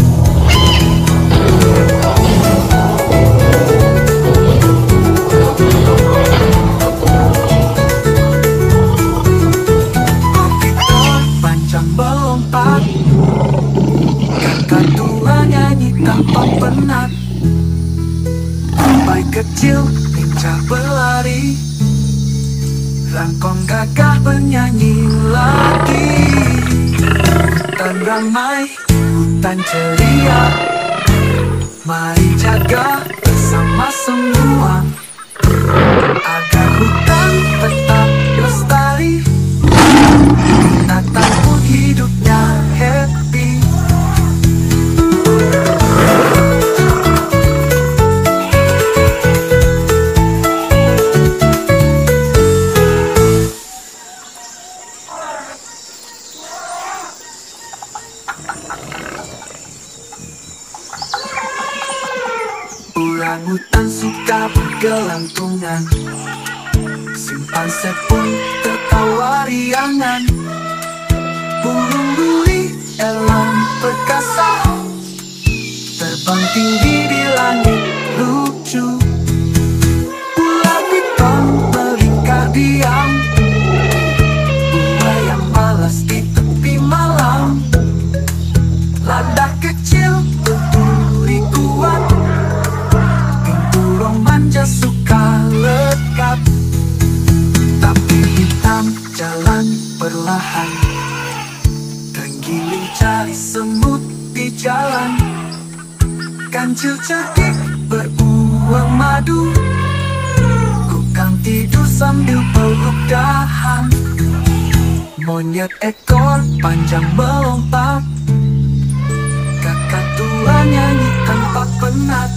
Kokitor panjang melompat, kakak tua nyanyi tanpa penat. Tupai kecil lincah berlari, rangkong gagah bernyanyi lagi. Hutan ramai, hutan ceria, mari jaga bersama semua, agar hutan tetap lestari, binatang pun hidupnya happy. Orangutan suka bergelantungan, simpanse pun tertawa riangan. Burung luri, elang perkasa, terbang tinggi di langit lucu. Ular piton melingkar diam, buaya malas di tepi malam. Landak kecil berduri kuat, binturong manja suka lekat. Tapi hitam jalan perlahan, tergiling cari semut di jalan. Kancil cakik berbuang madu, kukang tidur sambil peluk dahan. Monyet ekor panjang melompat, kakak tua nyanyi tanpa penat.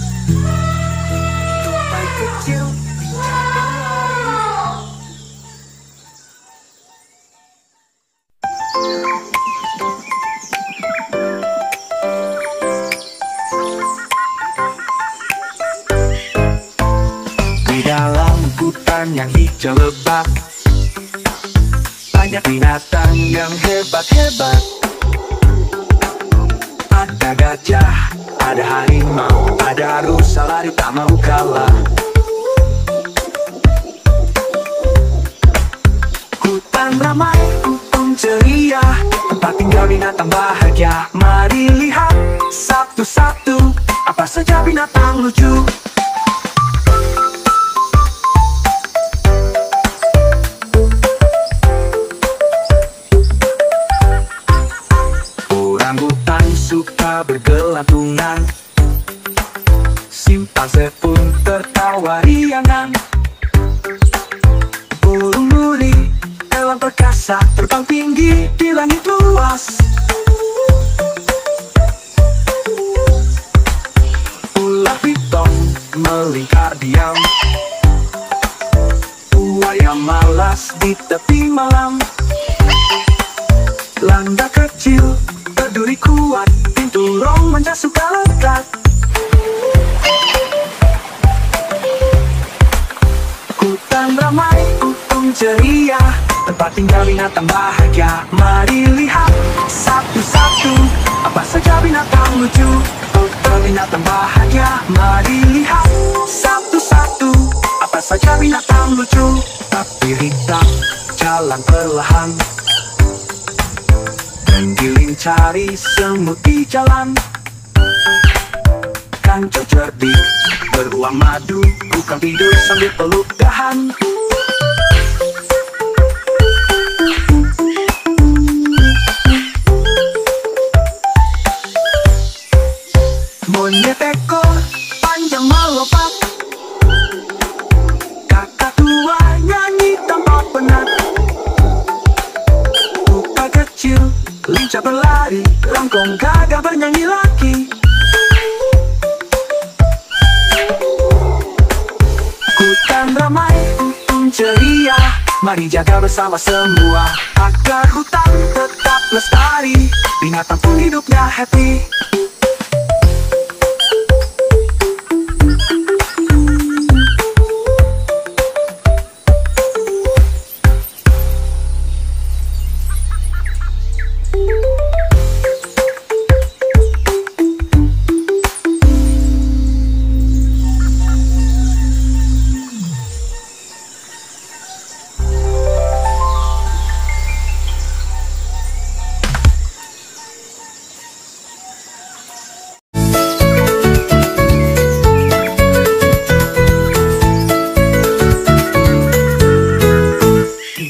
Tupai kecil lincah berlari. Di dalam hutan yang hijau lebat, banyak binatang yang hebat-hebat. Ada gajah, ada harimau, ada rusa lari tak mau kalah. Hutan ramai, hutan ceria, tempat tinggal binatang bahagia. Mari lihat satu-satu, apa saja binatang lucu. Orangutan suka bergelantungan, simpanse pun tertawa riangan. Burung luri, elang perkasa, terbang tinggi di langit luas. Ular piton manja suka lekat. Hutan ramai, untung ceria, tempat tinggal binatang bahagia. Mari lihat satu-satu, apa saja binatang lucu. Hutan binatang bahagia. Mari lihat satu-satu, apa saja binatang lucu. Tapi hitam, jalan perlahan, menggiling cari semut di jalan. Kancil cerdik, beruang madu, bukan tidur sambil peluk dahan. Monyet ekor panjang melompat, kakak tua nyanyi tanpa penat. Kuda kecil lincah berlari, langkong gagah bernyanyi lagi. Hutan ramai, untung ceria, mari jaga bersama semua, agar hutan tetap lestari, binatang pun hidupnya happy.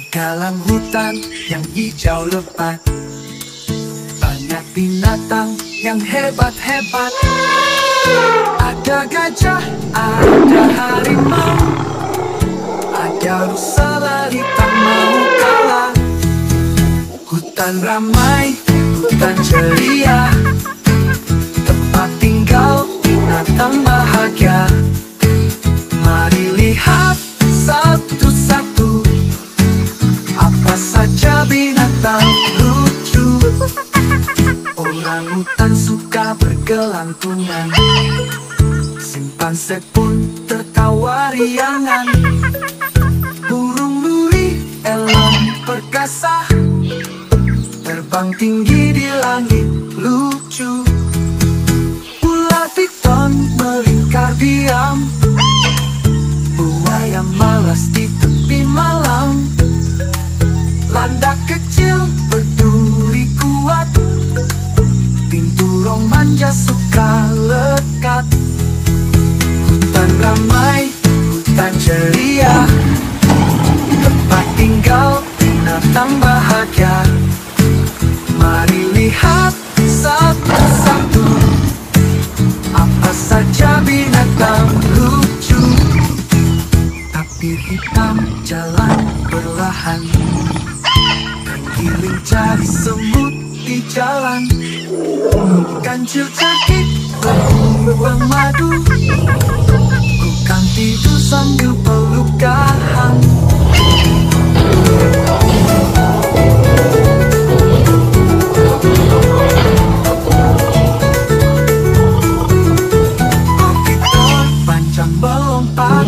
Dalam hutan yang hijau lebat, banyak binatang yang hebat-hebat. Ada gajah, ada harimau, ada rusa lari tak mau kalah. Hutan ramai, hutan ceria, tempat tinggal binatang bahagia. Mari lihat satu-satu, apa saja binatang lucu. Orangutan suka bergelantungan, simpanse pun tertawa riangan. Burung duri, elang perkasa, terbang tinggi di langit lucu. Ular piton melingkar diam, buaya malas di tepi malam. Landak kecil berduri kuat, binturong manja suka lekat. Hutan ramai, hutan ceria, tempat tinggal binatang bahagia. Mari lihat satu-satu, apa saja binatang lucu. Tapi hitam jalan perlahan, giling cari semut di jalan. Kancil cerdik, beruang madu, bukan tidur sambil peluk dahan. Kokitor panjang melompat,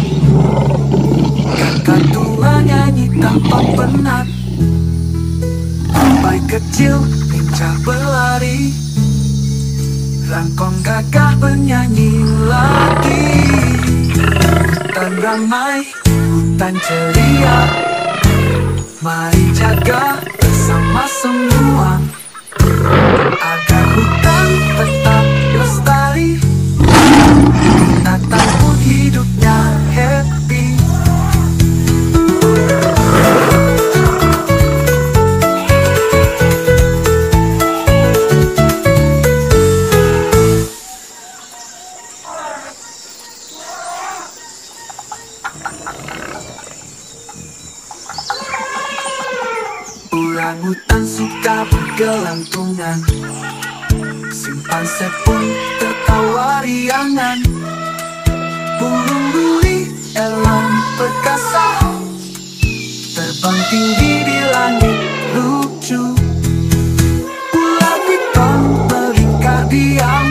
kakak tua nyanyi tanpa penat. Bayi kecil lincah berlari, langkong gagah bernyanyi lagi. Hutan ramai, hutan ceria, mari jaga bersama semua, agar hutan tetap lestari, binatang pun hidupnya happy. Orangutan suka bergelantungan, simpanse pun tertawa riangan. Burung duri, elang perkasa, terbang tinggi di langit lucu. Ular piton melingkar diam,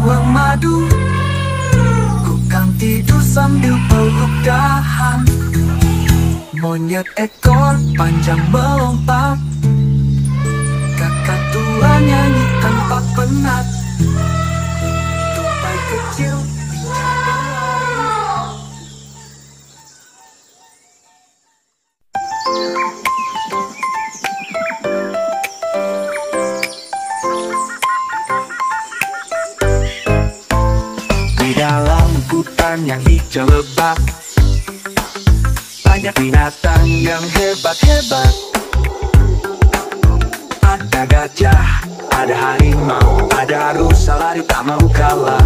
beruang madu. Kukang tidur sambil peluk dahan. Monyet ekor panjang melompat. Kakak tua nyanyi tanpa penat. Tupai kecil pincang berlari. Di dalam hutan yang hijau lebat, banyak binatang yang hebat-hebat. Ada gajah, ada harimau, ada rusa lari tak mau kalah.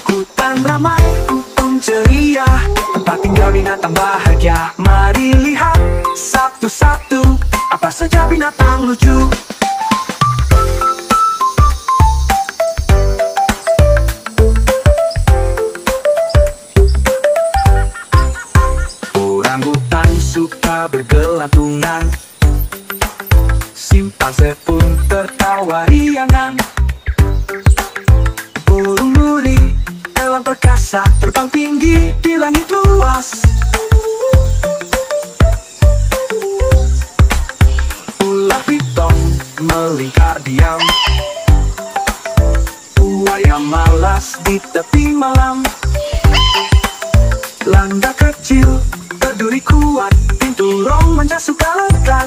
Hutan ramai, untung ceria, tempat tinggal binatang bahagia. Mari lihat satu-satu, apa saja binatang lucu. Orangutan suka bergelantungan, simpanse pun tertawa riangan. Burung duri, hewan perkasa, terbang tinggi di langit luas. Ular piton melingkar diam, buaya malas di tepi malam. Landa kecil, berduri kuat, pintu romansa suka lekat.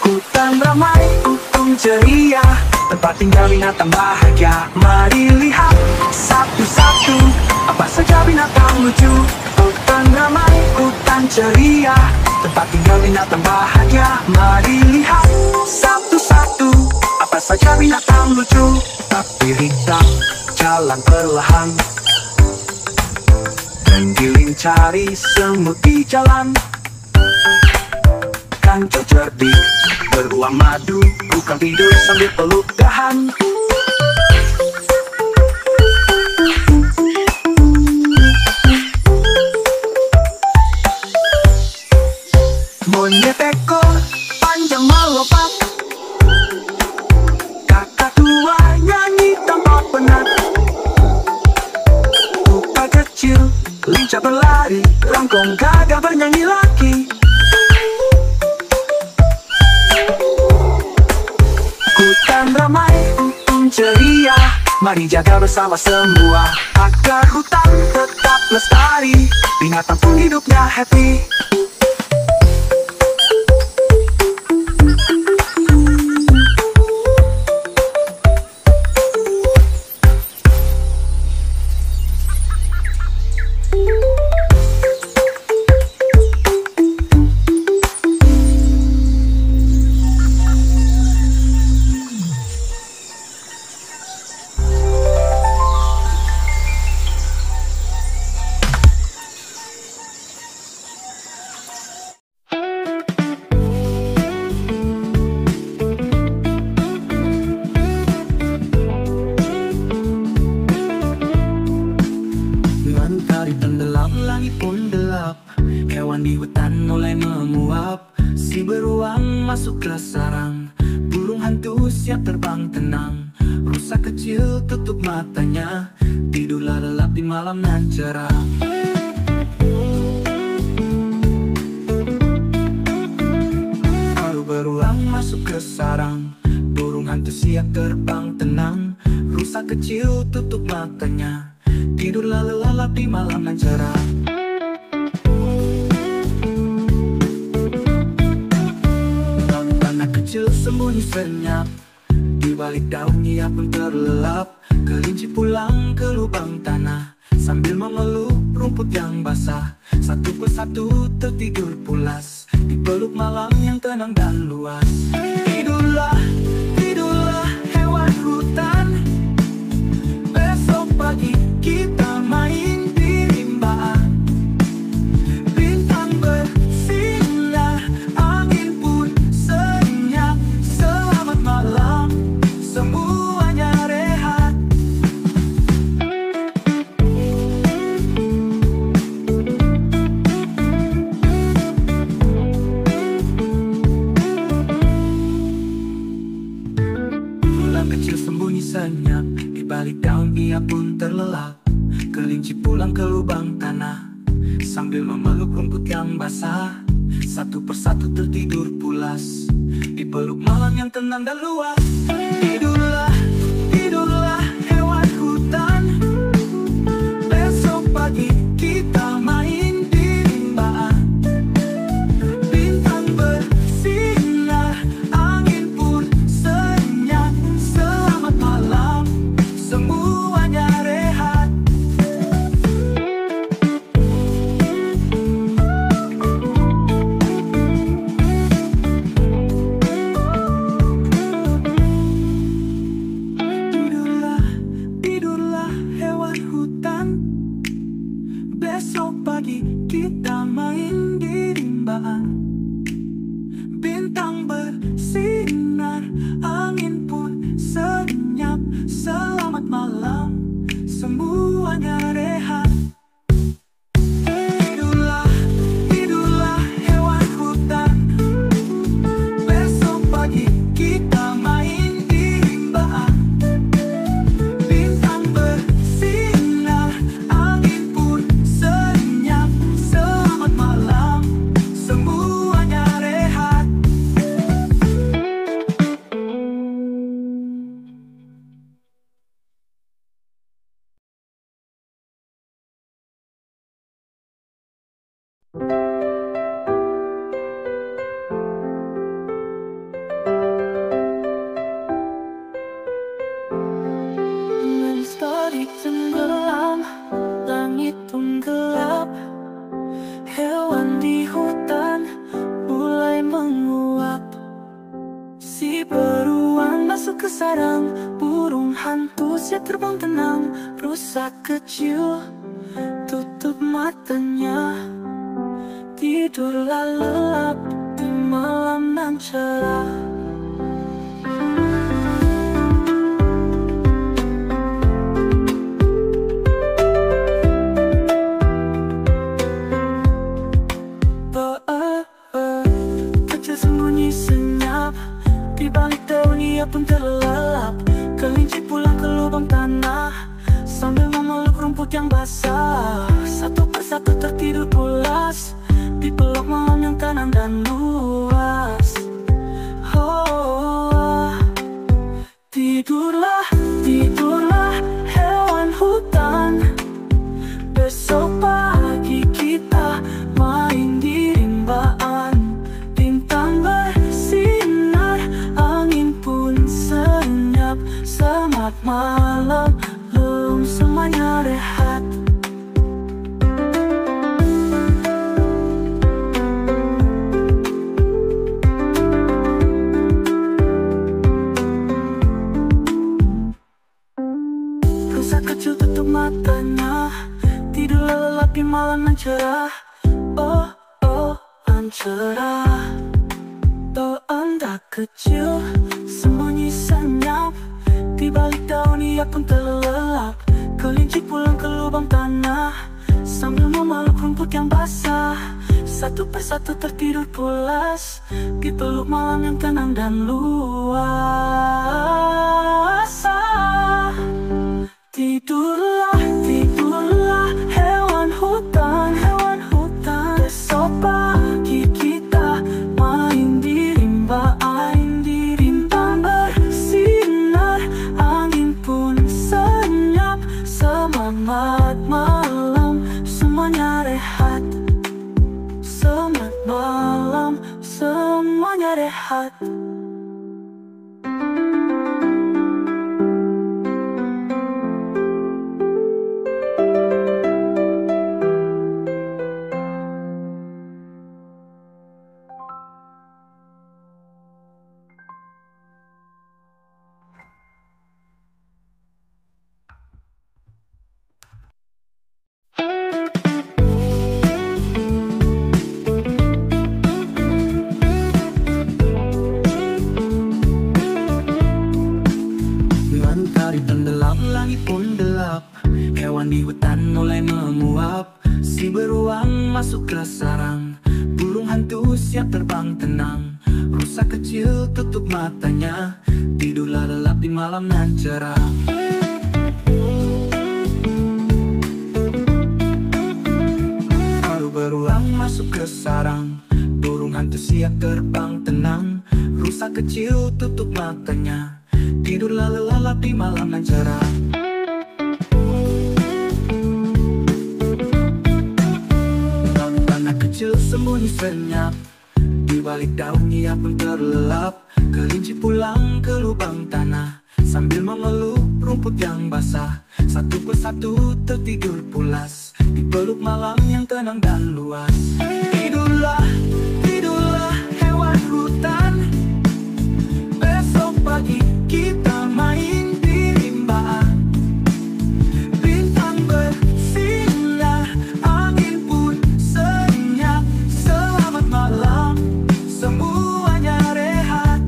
Hutan ramai, untung ceria, tempat tinggal binatang bahagia. Mari lihat satu-satu, apa saja binatang lucu. Hutan ramai, hutan ceria, tempat tinggal binatang bahagia. Mari lihat satu-satu, apa saja binatang lucu. Tapi hitam jalan perlahan, menggiling cari semut di jalan. Kancil cerdik, beruang madu, bukan tidur sambil peluk dahan. Monyet ekor panjang melompat, kakak tua nyanyi tanpa penat. Tupai kecil lincah berlari, rangkong gagah bernyanyi lagi. Hutan ramai, untung ceria, mari jaga bersama semua, agar hutan tetap lestari, binatang pun hidupnya happy. Mentari tenggelam, langit pun gelap, hewan di hutan mulai menguap. Si beruang masuk ke sarang, burung hantu siap terbang tenang. Rusa kecil tutup matanya, tidurlah lelap di malam nan cerah. Lalu beruang masuk ke sarang, burung hantu siap terbang tenang. Rusa kecil tutup matanya, tidurlah lelap di malam nan cerah. Lalu anak kecil sembunyi senyap, di balik daun ia pun terlelap. Kelinci pulang ke lubang tanah, sambil memeluk rumput yang basah. Satu persatu tertidur pulas, di peluk malam yang tenang dan luas. Tidurlah, tidurlah hewan hutan, besok pagi kita main di limbaan. Bintang bersinar, angin pun senyap. Selamat malam, semuanya rehat. sambil memeluk rumput yang basah. Satu persatu tertidur pulas di peluk malam yang tenang dan luas. Tidurlah, tidurlah hewan hutan. Besok pagi kita main di rimbaan. Bintang bersinar, angin pun senyap. Selamat malam, semuanya rehat. Tidurlah, tidurlah hewan hutan. Besok pagi kita main di rimbaan. Bintang bersinar, angin pun senyap. Selamat malam, semuanya rehat. Tidurlah, tidurlah hewan hutan. Besok pagi kita main di rimbaan. Bintang bersinar, angin pun senyap. Selamat malam, semuanya rehat. Mentari tenggelam, langit pun gelap. Hewan di hutan mulai menguap. Si beruang masuk ke sarang, burung hantu siap terbang tenang. Rusa kecil tutup matanya, tidurlah lelap di malam nan cerah. Kecil sembunyi senyap, di balik daun ia pun terlelap. Kelinci pulang ke lubang tanah, sambil memeluk rumput yang basah. Satu persatu tertidur pulas, di peluk malam yang tenang dan luas. Oh, tidurlah, tidurlah hewan hutan. Besok pagi kita main di rimbaan. Bintang bersinar, angin pun senyap. Selamat malam, belum semuanya rehat. Rusa kecil tutup matanya, tidurlah lelap di malam yang cerah. Oh, oh, yang cerah. Anda kecil sembunyi senyap, di balik daun ia pun terlelap. Kelinci pulang ke lubang tanah, sambil memeluk rumput yang basah. Satu persatu tertidur pulas, di peluk malam yang tenang dan luas. Tidurlah, tidurlah hewan hutan, hewan hutan. Besok pagi kita main di rimbaan. Di rimbaan bersinar, angin pun senyap. Selamat malam, semuanya rehat. Selamat malam, semuanya rehat. Di hutan mulai menguap, si beruang masuk ke sarang, burung hantu siap terbang tenang. Rusa kecil tutup matanya, tidurlah lelap di malam nan cerah. Baru masuk ke sarang. Burung hantu siap terbang tenang. Rusa kecil tutup matanya, tidurlah lelap di malam yang cerah. Anak kecil sembunyi senyap, di balik daun ia pun terlelap. Kelinci pulang ke lubang tanah, sambil memeluk rumput yang basah. Satu persatu tertidur pulas, dipeluk malam yang tenang dan luas. Tidurlah, tidurlah hewan hutan, besok pagi kita main di rimbaan. Bintang bersinar, angin pun senyap. Selamat malam, semuanya rehat.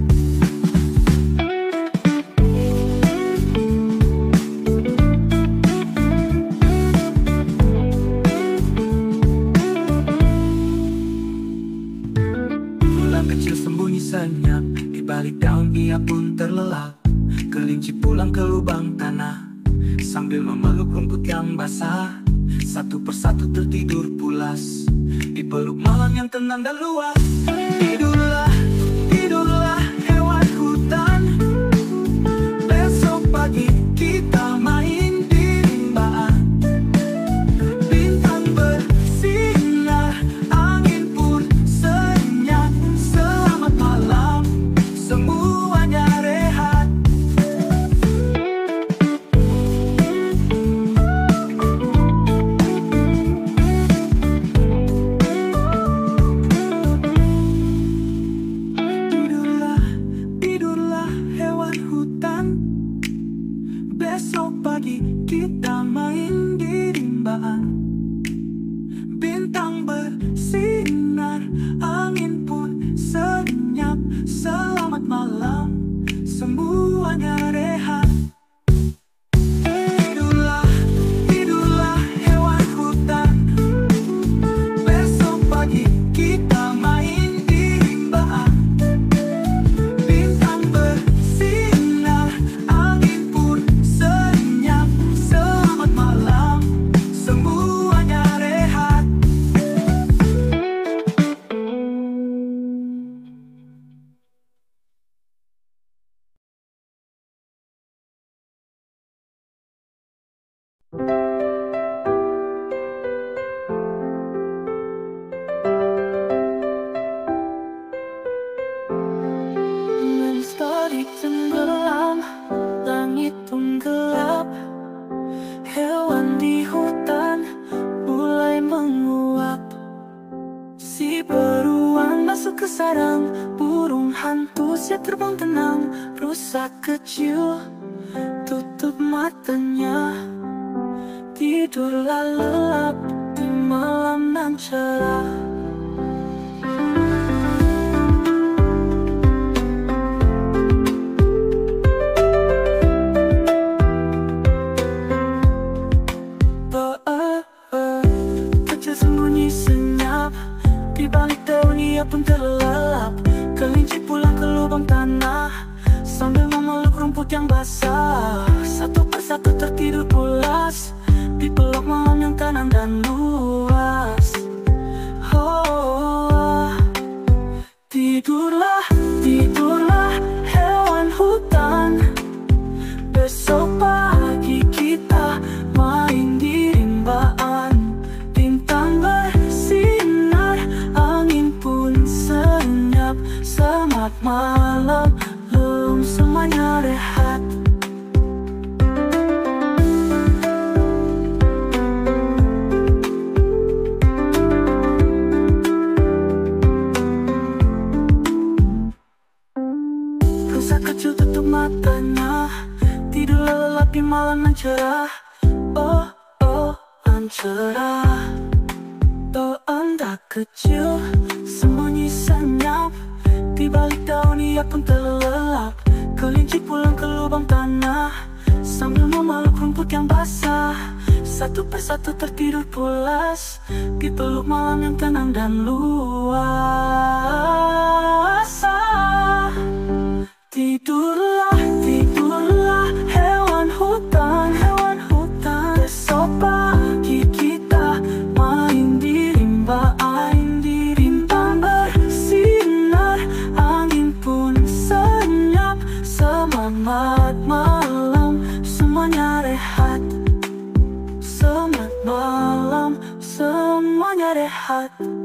Bulan kecil sembunyi senyap, di balik daun ia pun terlelap. Kelinci pulang ke lubang tanah, sambil memeluk rumput yang basah. Satu persatu tertidur pulas, dipeluk malam yang tenang dan luas. Tidurlah, tidurlah hewan hutan, besok pagi kita main di rimbaan. Bintang bersinar, angin pun senyap. Selamat malam, semuanya rehat. Tidurlah, tidurlah hewan hutan, besok pagi kita main di rimbaan. Bintang bersinar, angin pun senyap. Selamat malam, semuanya rehat. Tidurlah, tidurlah hewan hutan, besok pagi kita main di rimbaan. Bintang bersinar, angin pun senyap. Selamat malam, semuanya rehat. Mentari tenggelam, langit pun gelap. Hewan di hutan mulai menguap. Si beruang masuk ke sarang, burung hantu siap terbang tenang. Rusa kecil tutup matanya, tidurlah lelap di malam yang cerah. Kecil sembunyi senyap, di balik daun ia pun terlelap. Kelinci pulang ke lubang tanah, sambil memeluk rumput yang basah. Satu persatu tertidur pulas, dipeluk malam yang tenang dan luas. Oh, tidurlah, tidurlah hewan hutan, besok pagi kita main di rimbaan. Bintang bersinar, angin pun senyap. Selamat malam, semuanya rehat. Rusa kecil tutup matanya, tidurlah lelap di malam yang cerah. Oh, oh, yang cerah. Anak kecil sembunyi senyap, di balik daun ia pun terlelap. Kelinci pulang ke lubang tanah, sambil memeluk rumput yang basah. Satu persatu tertidur pulas, dipeluk malam yang tenang dan luas. Tidurlah, tidurlah hewan hutan, hewan hutan. Besok pagi kita main di rimbaan. jahat.